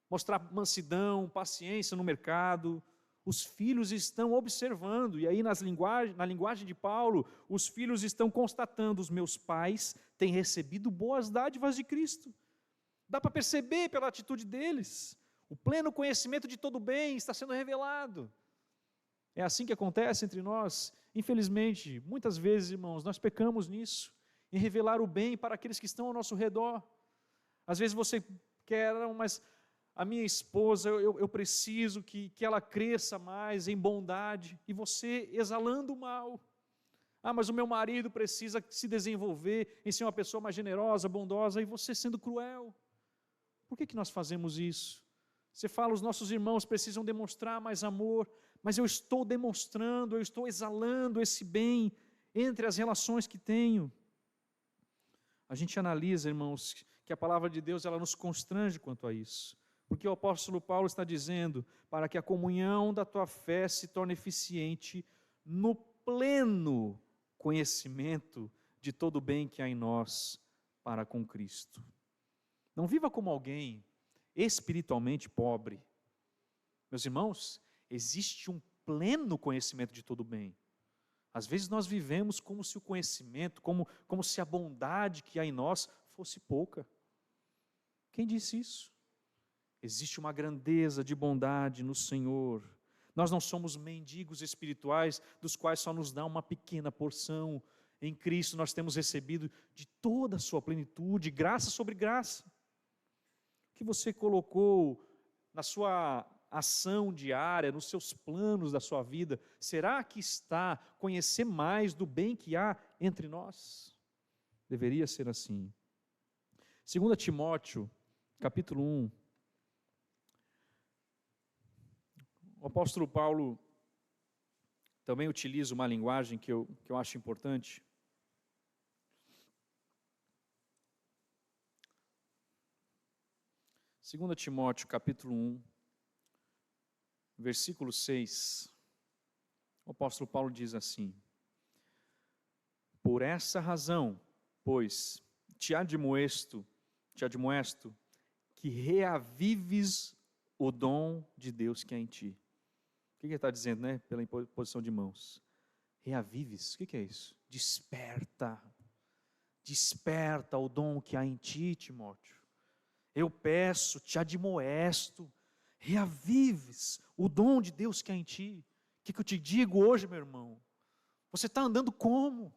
mostrar mansidão, paciência no mercado. Os filhos estão observando, e aí na linguagem de Paulo, os filhos estão constatando, os meus pais têm recebido boas dádivas de Cristo. Dá para perceber pela atitude deles. O pleno conhecimento de todo o bem está sendo revelado. É assim que acontece entre nós. Infelizmente, muitas vezes, irmãos, nós pecamos nisso, em revelar o bem para aqueles que estão ao nosso redor. Às vezes você quer, mas a minha esposa, eu preciso que ela cresça mais em bondade, e você exalando o mal. Mas o meu marido precisa se desenvolver em ser uma pessoa mais generosa, bondosa, e você sendo cruel. Por que nós fazemos isso? Você fala, os nossos irmãos precisam demonstrar mais amor, mas eu estou demonstrando, eu estou exalando esse bem entre as relações que tenho. A gente analisa, irmãos, que a palavra de Deus ela nos constrange quanto a isso. Porque o apóstolo Paulo está dizendo para que a comunhão da tua fé se torne eficiente no pleno conhecimento de todo o bem que há em nós para com Cristo. Não viva como alguém espiritualmente pobre. Meus irmãos, existe um pleno conhecimento de todo o bem. Às vezes nós vivemos como se o conhecimento, como se a bondade que há em nós fosse pouca. Quem disse isso? Existe uma grandeza de bondade no Senhor. Nós não somos mendigos espirituais, dos quais só nos dá uma pequena porção. Em Cristo nós temos recebido de toda a sua plenitude, graça sobre graça. O que você colocou na sua ação diária, nos seus planos da sua vida, será que está conhecer mais do bem que há entre nós? Deveria ser assim. 2 Timóteo, capítulo 1. O apóstolo Paulo também utiliza uma linguagem que eu acho importante. Segunda Timóteo, capítulo 1, versículo 6, o apóstolo Paulo diz assim: por essa razão, pois, te admoesto que reavives o dom de Deus que há em ti. O que ele está dizendo, né? Pela imposição de mãos. Reavives, o que é isso? Desperta o dom que há em ti, Timóteo. Eu peço, te admoesto, reavives o dom de Deus que há em ti. O que eu te digo hoje, meu irmão? Você está andando como?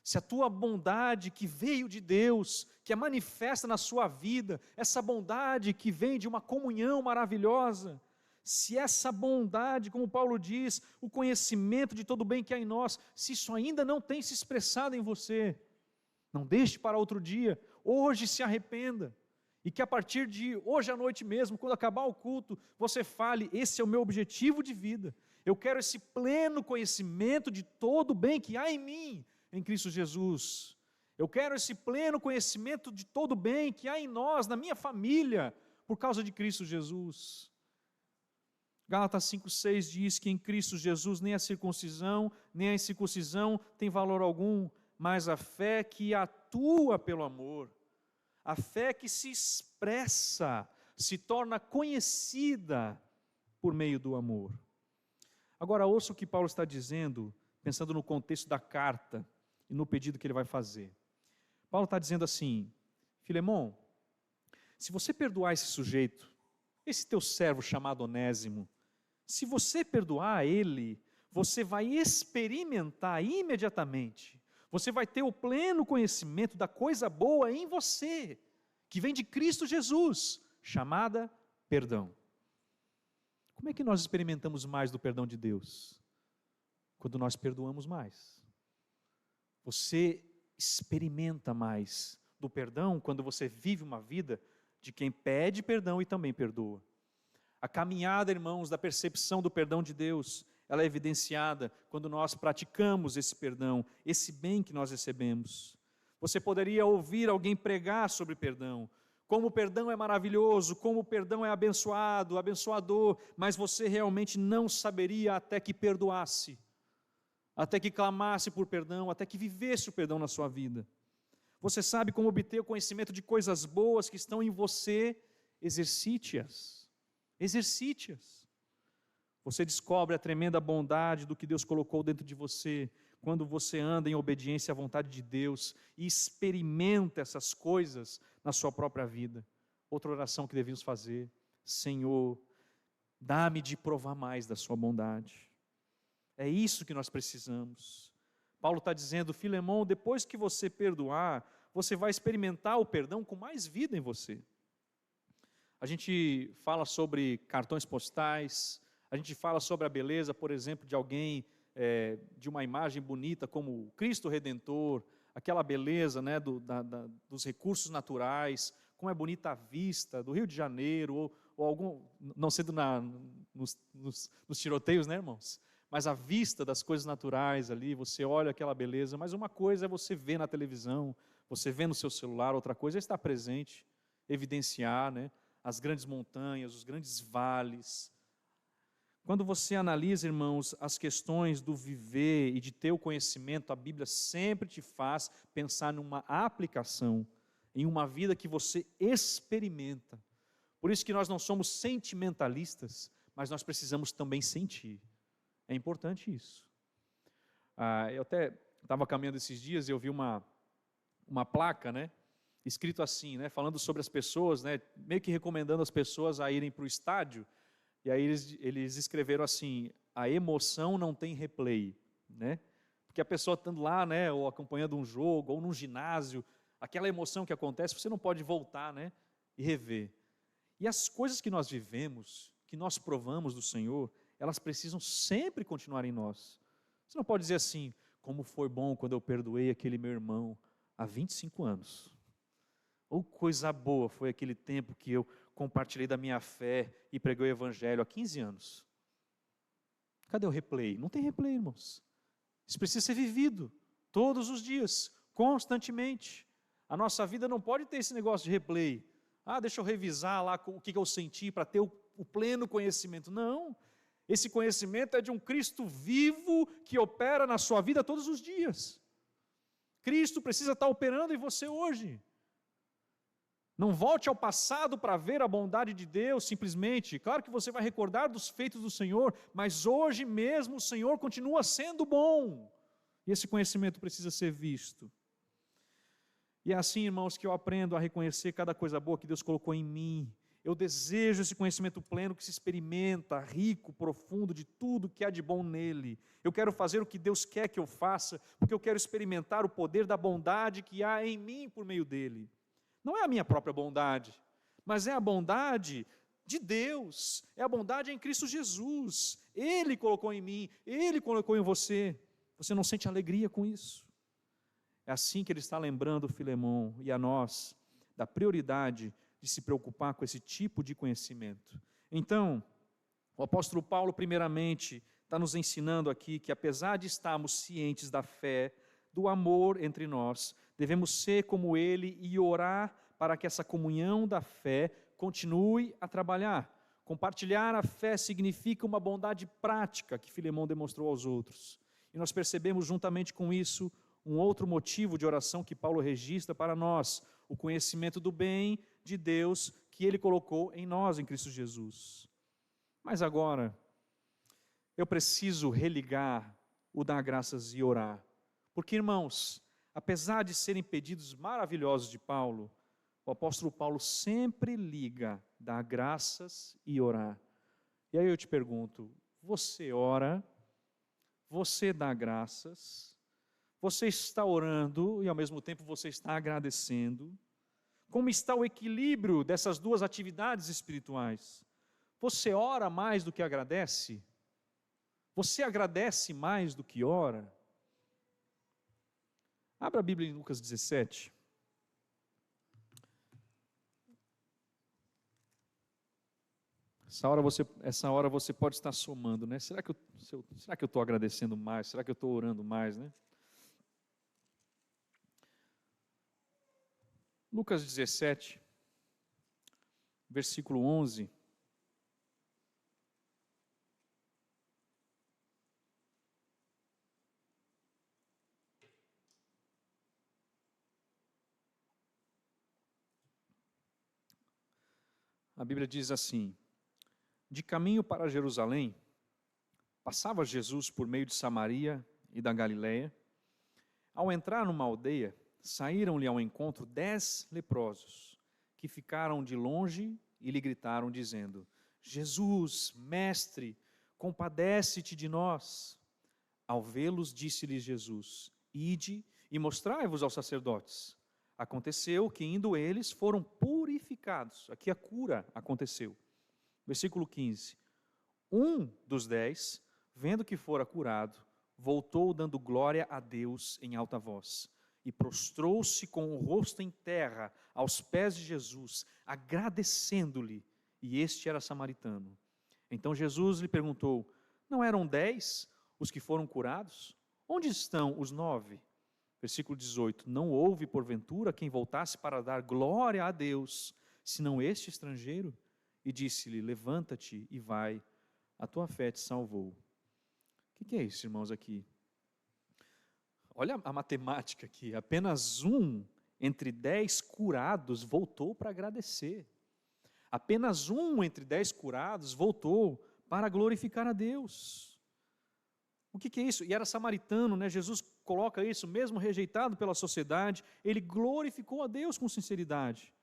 Se a tua bondade que veio de Deus, que é manifesta na sua vida, essa bondade que vem de uma comunhão maravilhosa, se essa bondade, como Paulo diz, o conhecimento de todo o bem que há em nós, se isso ainda não tem se expressado em você, não deixe para outro dia, hoje se arrependa, e que a partir de hoje à noite mesmo, quando acabar o culto, você fale: esse é o meu objetivo de vida, eu quero esse pleno conhecimento de todo o bem que há em mim, em Cristo Jesus. Eu quero esse pleno conhecimento de todo o bem que há em nós, na minha família, por causa de Cristo Jesus. Gálatas 5,6 diz que em Cristo Jesus nem a circuncisão, nem a incircuncisão tem valor algum, mas a fé que atua pelo amor, a fé que se expressa, se torna conhecida por meio do amor. Agora ouça o que Paulo está dizendo, pensando no contexto da carta e no pedido que ele vai fazer. Paulo está dizendo assim: Filemão, se você perdoar esse sujeito, esse teu servo chamado Onésimo, se você perdoar ele, você vai experimentar imediatamente, você vai ter o pleno conhecimento da coisa boa em você, que vem de Cristo Jesus, chamada perdão. Como é que nós experimentamos mais do perdão de Deus? Quando nós perdoamos mais. Você experimenta mais do perdão quando você vive uma vida de quem pede perdão e também perdoa. A caminhada, irmãos, da percepção do perdão de Deus, ela é evidenciada quando nós praticamos esse perdão, esse bem que nós recebemos. Você poderia ouvir alguém pregar sobre perdão, como o perdão é maravilhoso, como o perdão é abençoado, abençoador, mas você realmente não saberia até que perdoasse, até que clamasse por perdão, até que vivesse o perdão na sua vida. Você sabe como obter o conhecimento de coisas boas que estão em você? Exercite-as. Exercite-as. Você descobre a tremenda bondade do que Deus colocou dentro de você, quando você anda em obediência à vontade de Deus e experimenta essas coisas na sua própria vida. Outra oração que devemos fazer: Senhor, dá-me de provar mais da sua bondade. É isso que nós precisamos. Paulo está dizendo: Filemão, depois que você perdoar, você vai experimentar o perdão com mais vida em você. A gente fala sobre cartões postais, a gente fala sobre a beleza, por exemplo, de alguém, de uma imagem bonita como o Cristo Redentor, aquela beleza, né, dos recursos naturais, como é bonita a vista do Rio de Janeiro, ou algum, não sendo nos tiroteios, né, irmãos? mais à vista das coisas naturais ali, você olha aquela beleza, mas uma coisa é você ver na televisão, você vê no seu celular, outra coisa é estar presente, evidenciar, né, as grandes montanhas, os grandes vales. Quando você analisa, irmãos, as questões do viver e de ter o conhecimento, a Bíblia sempre te faz pensar numa aplicação, em uma vida que você experimenta. Por isso que nós não somos sentimentalistas, mas nós precisamos também sentir. É importante isso. Eu até estava caminhando esses dias e eu vi uma placa, né, escrito assim, né, falando sobre as pessoas, né, meio que recomendando as pessoas a irem para o estádio. E aí eles escreveram assim: a emoção não tem replay, né? Porque a pessoa estando lá, né, ou acompanhando um jogo, ou num ginásio, aquela emoção que acontece, você não pode voltar, né, e rever. E as coisas que nós vivemos, que nós provamos do Senhor, elas precisam sempre continuar em nós. Você não pode dizer assim: como foi bom quando eu perdoei aquele meu irmão há 25 anos. Ou coisa boa foi aquele tempo que eu compartilhei da minha fé e preguei o evangelho há 15 anos. Cadê o replay? Não tem replay, irmãos. Isso precisa ser vivido todos os dias, constantemente. A nossa vida não pode ter esse negócio de replay. Deixa eu revisar lá o que eu senti para ter o pleno conhecimento. Não. Esse conhecimento é de um Cristo vivo que opera na sua vida todos os dias. Cristo precisa estar operando em você hoje. Não volte ao passado para ver a bondade de Deus simplesmente. Claro que você vai recordar dos feitos do Senhor, mas hoje mesmo o Senhor continua sendo bom. E esse conhecimento precisa ser visto. E é assim, irmãos, que eu aprendo a reconhecer cada coisa boa que Deus colocou em mim. Eu desejo esse conhecimento pleno que se experimenta, rico, profundo, de tudo que há de bom nele. Eu quero fazer o que Deus quer que eu faça, porque eu quero experimentar o poder da bondade que há em mim por meio dele. Não é a minha própria bondade, mas é a bondade de Deus, é a bondade em Cristo Jesus. Ele colocou em mim, Ele colocou em você. Você não sente alegria com isso? É assim que ele está lembrando Filemão e a nós da prioridade de se preocupar com esse tipo de conhecimento. Então, o apóstolo Paulo, primeiramente, está nos ensinando aqui que apesar de estarmos cientes da fé, do amor entre nós, devemos ser como ele e orar para que essa comunhão da fé continue a trabalhar. Compartilhar a fé significa uma bondade prática que Filemão demonstrou aos outros. E nós percebemos juntamente com isso um outro motivo de oração que Paulo registra para nós, o conhecimento do bem de Deus que ele colocou em nós, em Cristo Jesus. Mas agora, eu preciso religar o dar graças e orar. Porque, irmãos, apesar de serem pedidos maravilhosos de Paulo, o apóstolo Paulo sempre liga dar graças e orar. E aí eu te pergunto, você ora, você dá graças, você está orando e ao mesmo tempo você está agradecendo? Como está o equilíbrio dessas duas atividades espirituais? Você ora mais do que agradece? Você agradece mais do que ora? Abra a Bíblia em Lucas 17. Essa hora você pode estar somando, né? Será que eu estou agradecendo mais? Será que eu estou orando mais, né? Lucas 17, versículo 11. A Bíblia diz assim: de caminho para Jerusalém, passava Jesus por meio de Samaria e da Galiléia. Ao entrar numa aldeia, saíram-lhe ao encontro 10 leprosos, que ficaram de longe e lhe gritaram, dizendo: Jesus, mestre, compadece-te de nós. Ao vê-los, disse-lhes Jesus: ide e mostrai-vos aos sacerdotes. Aconteceu que, indo eles, foram purificados. Aqui a cura aconteceu. Versículo 15. Um dos 10, vendo que fora curado, voltou dando glória a Deus em alta voz. E prostrou-se com o rosto em terra, aos pés de Jesus, agradecendo-lhe. E este era samaritano. Então Jesus lhe perguntou: não eram 10? os que foram curados? Onde estão os 9? Versículo 18, não houve porventura quem voltasse para dar glória a Deus, senão este estrangeiro? E disse-lhe, levanta-te e vai, a tua fé te salvou. O que é isso, irmãos, aqui? Olha a matemática aqui, apenas 1 entre 10 curados voltou para agradecer. Apenas 1 entre 10 curados voltou para glorificar a Deus. O que é isso? E era samaritano, né? Jesus coloca isso, mesmo rejeitado pela sociedade, ele glorificou a Deus com sinceridade.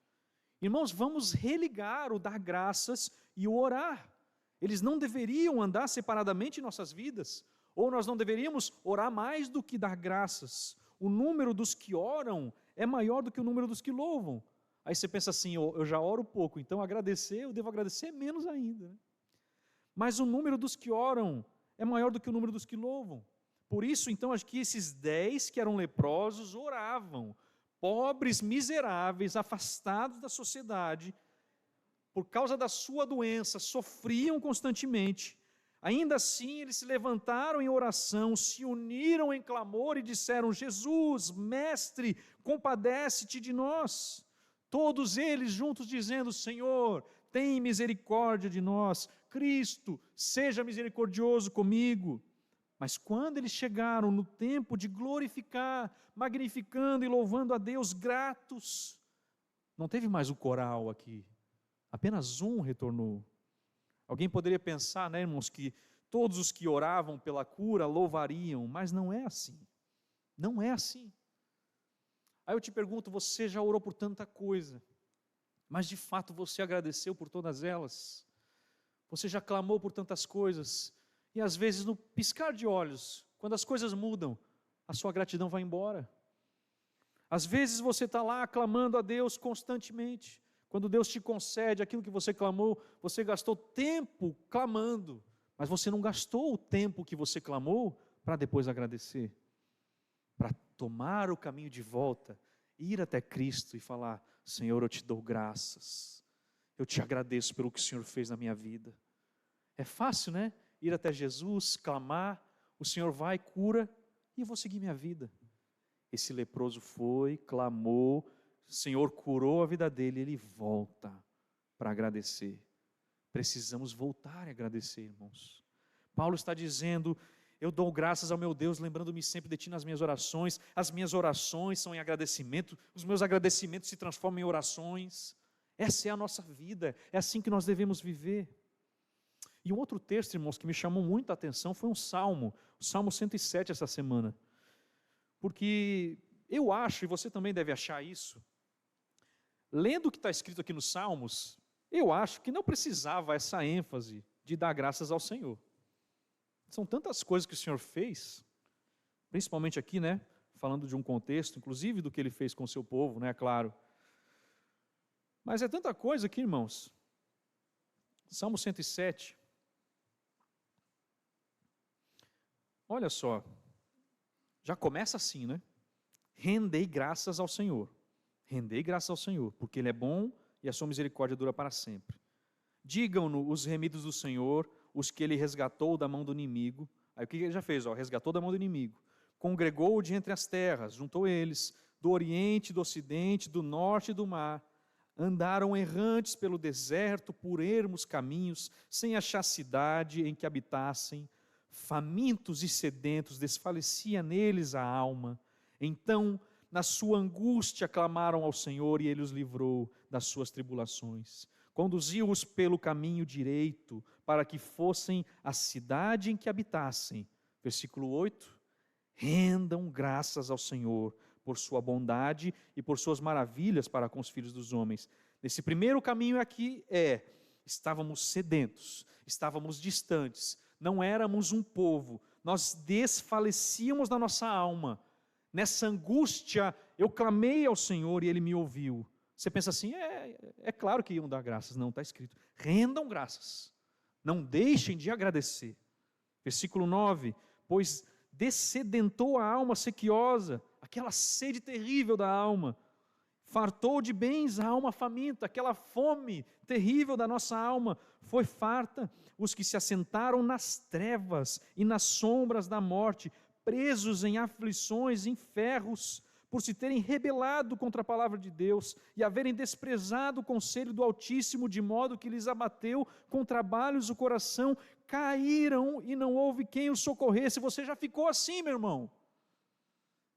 Irmãos, vamos religar o dar graças e o orar. Eles não deveriam andar separadamente em nossas vidas, ou nós não deveríamos orar mais do que dar graças. O número dos que oram é maior do que o número dos que louvam. Aí você pensa assim, eu já oro pouco, então eu devo agradecer menos ainda. Né? Mas o número dos que oram é maior do que o número dos que louvam. Por isso, então, acho que esses 10 que eram leprosos oravam, pobres, miseráveis, afastados da sociedade, por causa da sua doença, sofriam constantemente. Ainda assim, eles se levantaram em oração, se uniram em clamor e disseram, Jesus, Mestre, compadece-te de nós. Todos eles juntos dizendo, Senhor, tem misericórdia de nós. Cristo, seja misericordioso comigo. Mas quando eles chegaram no tempo de glorificar, magnificando e louvando a Deus, gratos, não teve mais o coral aqui, apenas 1 retornou. Alguém poderia pensar, né, irmãos, que todos os que oravam pela cura louvariam, mas não é assim. Não é assim. Aí eu te pergunto, você já orou por tanta coisa, mas de fato você agradeceu por todas elas? Você já clamou por tantas coisas, e às vezes no piscar de olhos, quando as coisas mudam, a sua gratidão vai embora. Às vezes você está lá clamando a Deus constantemente, quando Deus te concede aquilo que você clamou, você gastou tempo clamando, mas você não gastou o tempo que você clamou para depois agradecer, para tomar o caminho de volta, ir até Cristo e falar, Senhor, eu te dou graças, eu te agradeço pelo que o Senhor fez na minha vida. É fácil, né? Ir até Jesus, clamar, o Senhor vai, cura, e eu vou seguir minha vida. Esse leproso foi, clamou, o Senhor curou a vida dele, ele volta para agradecer. Precisamos voltar a agradecer, irmãos. Paulo está dizendo, eu dou graças ao meu Deus, lembrando-me sempre de ti nas minhas orações. As minhas orações são em agradecimento, os meus agradecimentos se transformam em orações. Essa é a nossa vida, é assim que nós devemos viver. E um outro texto, irmãos, que me chamou muito a atenção foi um salmo, o Salmo 107 essa semana. Porque eu acho, e você também deve achar isso, lendo o que está escrito aqui nos Salmos, eu acho que não precisava essa ênfase de dar graças ao Senhor. São tantas coisas que o Senhor fez, principalmente aqui, né, falando de um contexto, inclusive do que Ele fez com o seu povo, né, claro. Mas é tanta coisa aqui, irmãos. Salmo 107. Olha só, já começa assim, né? Rendei graças ao Senhor. Rendei graças ao Senhor, porque Ele é bom e a sua misericórdia dura para sempre. Digam-no os remidos do Senhor, os que Ele resgatou da mão do inimigo. Aí o que Ele já fez? Resgatou da mão do inimigo. Congregou de entre as terras, juntou eles, do oriente, do ocidente, do norte e do mar. Andaram errantes pelo deserto, por ermos caminhos, sem achar cidade em que habitassem. Famintos e sedentos, desfalecia neles a alma. Então, na sua angústia, clamaram ao Senhor e Ele os livrou das suas tribulações. Conduziu-os pelo caminho direito, para que fossem à cidade em que habitassem. Versículo 8. Rendam graças ao Senhor por sua bondade e por suas maravilhas para com os filhos dos homens. Nesse primeiro caminho aqui estávamos sedentos, estávamos distantes, não éramos um povo, nós desfalecíamos na nossa alma. Nessa angústia, eu clamei ao Senhor e Ele me ouviu. Você pensa assim, é claro que iam dar graças. Não, está escrito, rendam graças, não deixem de agradecer. Versículo 9, pois dessedentou a alma sequiosa, aquela sede terrível da alma, Fartou de bens a alma faminta, aquela fome terrível da nossa alma foi farta. Os que se assentaram nas trevas e nas sombras da morte, presos em aflições, em ferros, por se terem rebelado contra a palavra de Deus e haverem desprezado o conselho do Altíssimo, de modo que lhes abateu com trabalhos o coração, caíram e não houve quem os socorresse. Você já ficou assim, meu irmão?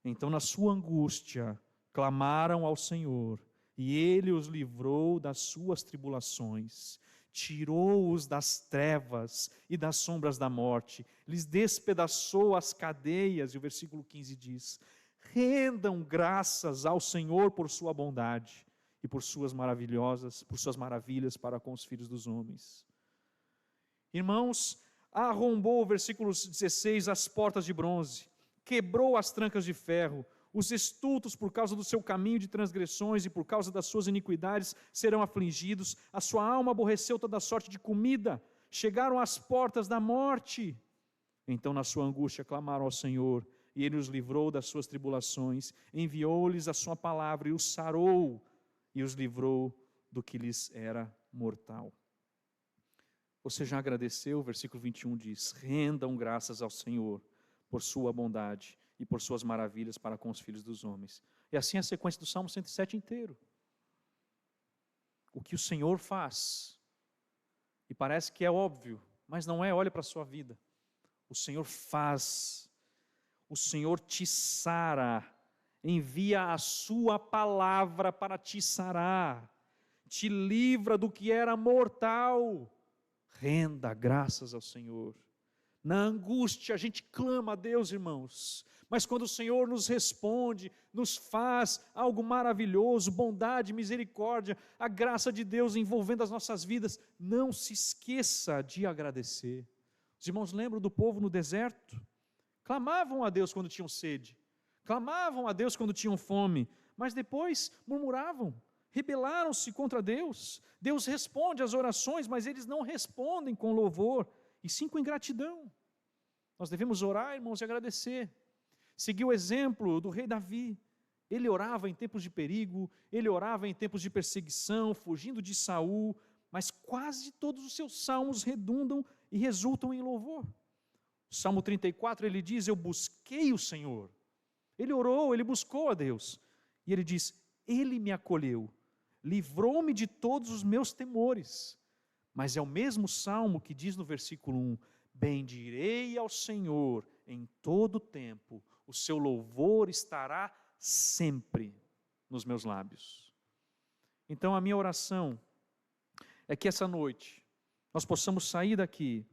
Então, na sua angústia, clamaram ao Senhor, e Ele os livrou das suas tribulações, tirou-os das trevas e das sombras da morte, lhes despedaçou as cadeias, e o versículo 15 diz: rendam graças ao Senhor por sua bondade, e por suas maravilhas para com os filhos dos homens. Irmãos, arrombou, versículo 16, as portas de bronze, quebrou as trancas de ferro, os estultos, por causa do seu caminho de transgressões e por causa das suas iniquidades, serão afligidos. A sua alma aborreceu toda sorte de comida, chegaram às portas da morte. Então, na sua angústia, clamaram ao Senhor, e Ele os livrou das suas tribulações, enviou-lhes a sua palavra, e os sarou, e os livrou do que lhes era mortal. Você já agradeceu? O versículo 21 diz: rendam graças ao Senhor por sua bondade e por suas maravilhas para com os filhos dos homens. E assim a sequência do Salmo 107 inteiro. O que o Senhor faz, e parece que é óbvio, mas não é. Olha para a sua vida. O Senhor faz, o Senhor te sara, envia a sua palavra para te sarar, te livra do que era mortal. Renda graças ao Senhor. Na angústia a gente clama a Deus, irmãos, mas quando o Senhor nos responde, nos faz algo maravilhoso, bondade, misericórdia, a graça de Deus envolvendo as nossas vidas, não se esqueça de agradecer. Os irmãos lembram do povo no deserto? Clamavam a Deus quando tinham sede, clamavam a Deus quando tinham fome, mas depois murmuravam, rebelaram-se contra Deus. Deus responde às orações, mas eles não respondem com louvor, e sim com ingratidão. Nós devemos orar, irmãos, e agradecer. Seguir o exemplo do rei Davi. Ele orava em tempos de perigo, ele orava em tempos de perseguição, fugindo de Saul, mas quase todos os seus salmos redundam e resultam em louvor. O Salmo 34, ele diz: eu busquei o Senhor. Ele orou, ele buscou a Deus. E ele diz: Ele me acolheu, livrou-me de todos os meus temores. Mas é o mesmo Salmo que diz no versículo 1, bendirei ao Senhor em todo o tempo, o seu louvor estará sempre nos meus lábios. Então a minha oração é que essa noite nós possamos sair daqui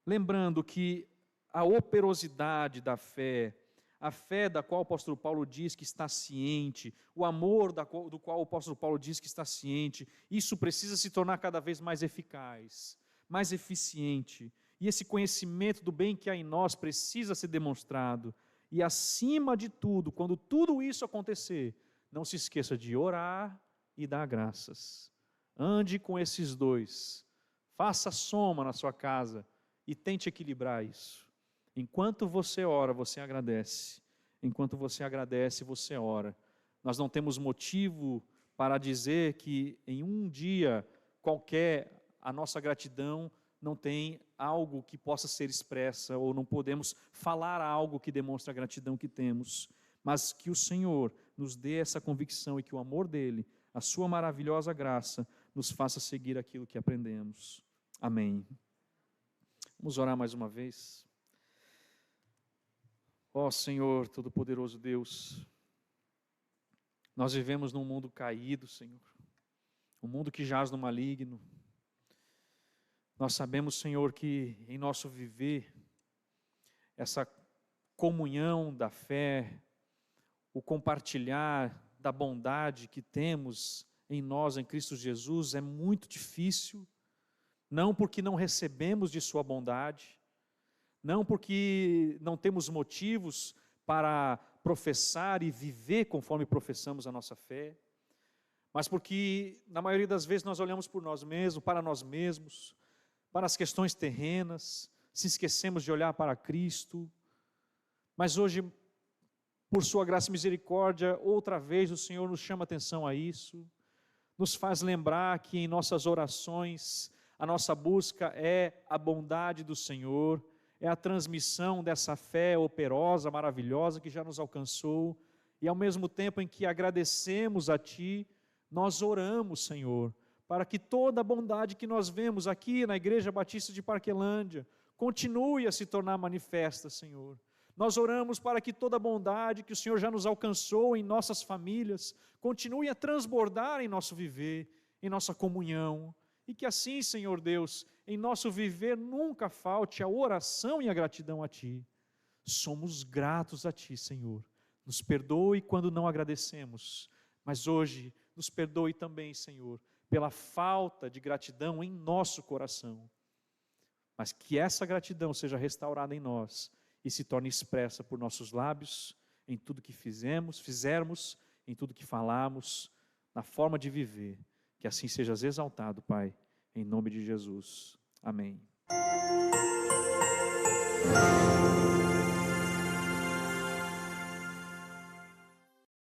lembrando que a operosidade da fé, a fé da qual o apóstolo Paulo diz que está ciente, o amor do qual o apóstolo Paulo diz que está ciente, isso precisa se tornar cada vez mais eficaz, mais eficiente, e esse conhecimento do bem que há em nós precisa ser demonstrado, e acima de tudo, quando tudo isso acontecer, não se esqueça de orar e dar graças. Ande com esses dois, faça soma na sua casa e tente equilibrar isso. Enquanto você ora, você agradece. Enquanto você agradece, você ora. Nós não temos motivo para dizer que em um dia qualquer a nossa gratidão não tem algo que possa ser expressa, ou não podemos falar algo que demonstre a gratidão que temos, mas que o Senhor nos dê essa convicção e que o amor dEle, a sua maravilhosa graça, nos faça seguir aquilo que aprendemos. Amém. Vamos orar mais uma vez. Ó Senhor, Todo-Poderoso Deus, nós vivemos num mundo caído, Senhor, um mundo que jaz no maligno. Nós sabemos, Senhor, que em nosso viver, essa comunhão da fé, o compartilhar da bondade que temos em nós, em Cristo Jesus, é muito difícil, não porque não recebemos de sua bondade, não porque não temos motivos para professar e viver conforme professamos a nossa fé, mas porque, na maioria das vezes, nós olhamos por nós mesmos, para nós mesmos, para as questões terrenas, se esquecemos de olhar para Cristo. Mas hoje, Por sua graça e misericórdia, outra vez o Senhor nos chama atenção a isso, nos faz lembrar que em nossas orações, a nossa busca é a bondade do Senhor, é a transmissão dessa fé operosa, maravilhosa que já nos alcançou, e ao mesmo tempo em que agradecemos a Ti, nós oramos, Senhor, para que toda a bondade que nós vemos aqui na Igreja Batista de Parquelândia continue a se tornar manifesta, Senhor. Nós oramos para que toda a bondade que o Senhor já nos alcançou em nossas famílias continue a transbordar em nosso viver, em nossa comunhão, e que assim, Senhor Deus, em nosso viver nunca falte a oração e a gratidão a Ti. Somos gratos a Ti, Senhor. Nos perdoe quando não agradecemos, mas hoje nos perdoe também, Senhor, pela falta de gratidão em nosso coração. Mas que essa gratidão seja restaurada em nós e se torne expressa por nossos lábios, em tudo que fizermos, em tudo que falamos, na forma de viver. Que assim sejas exaltado, Pai, em nome de Jesus. Amém.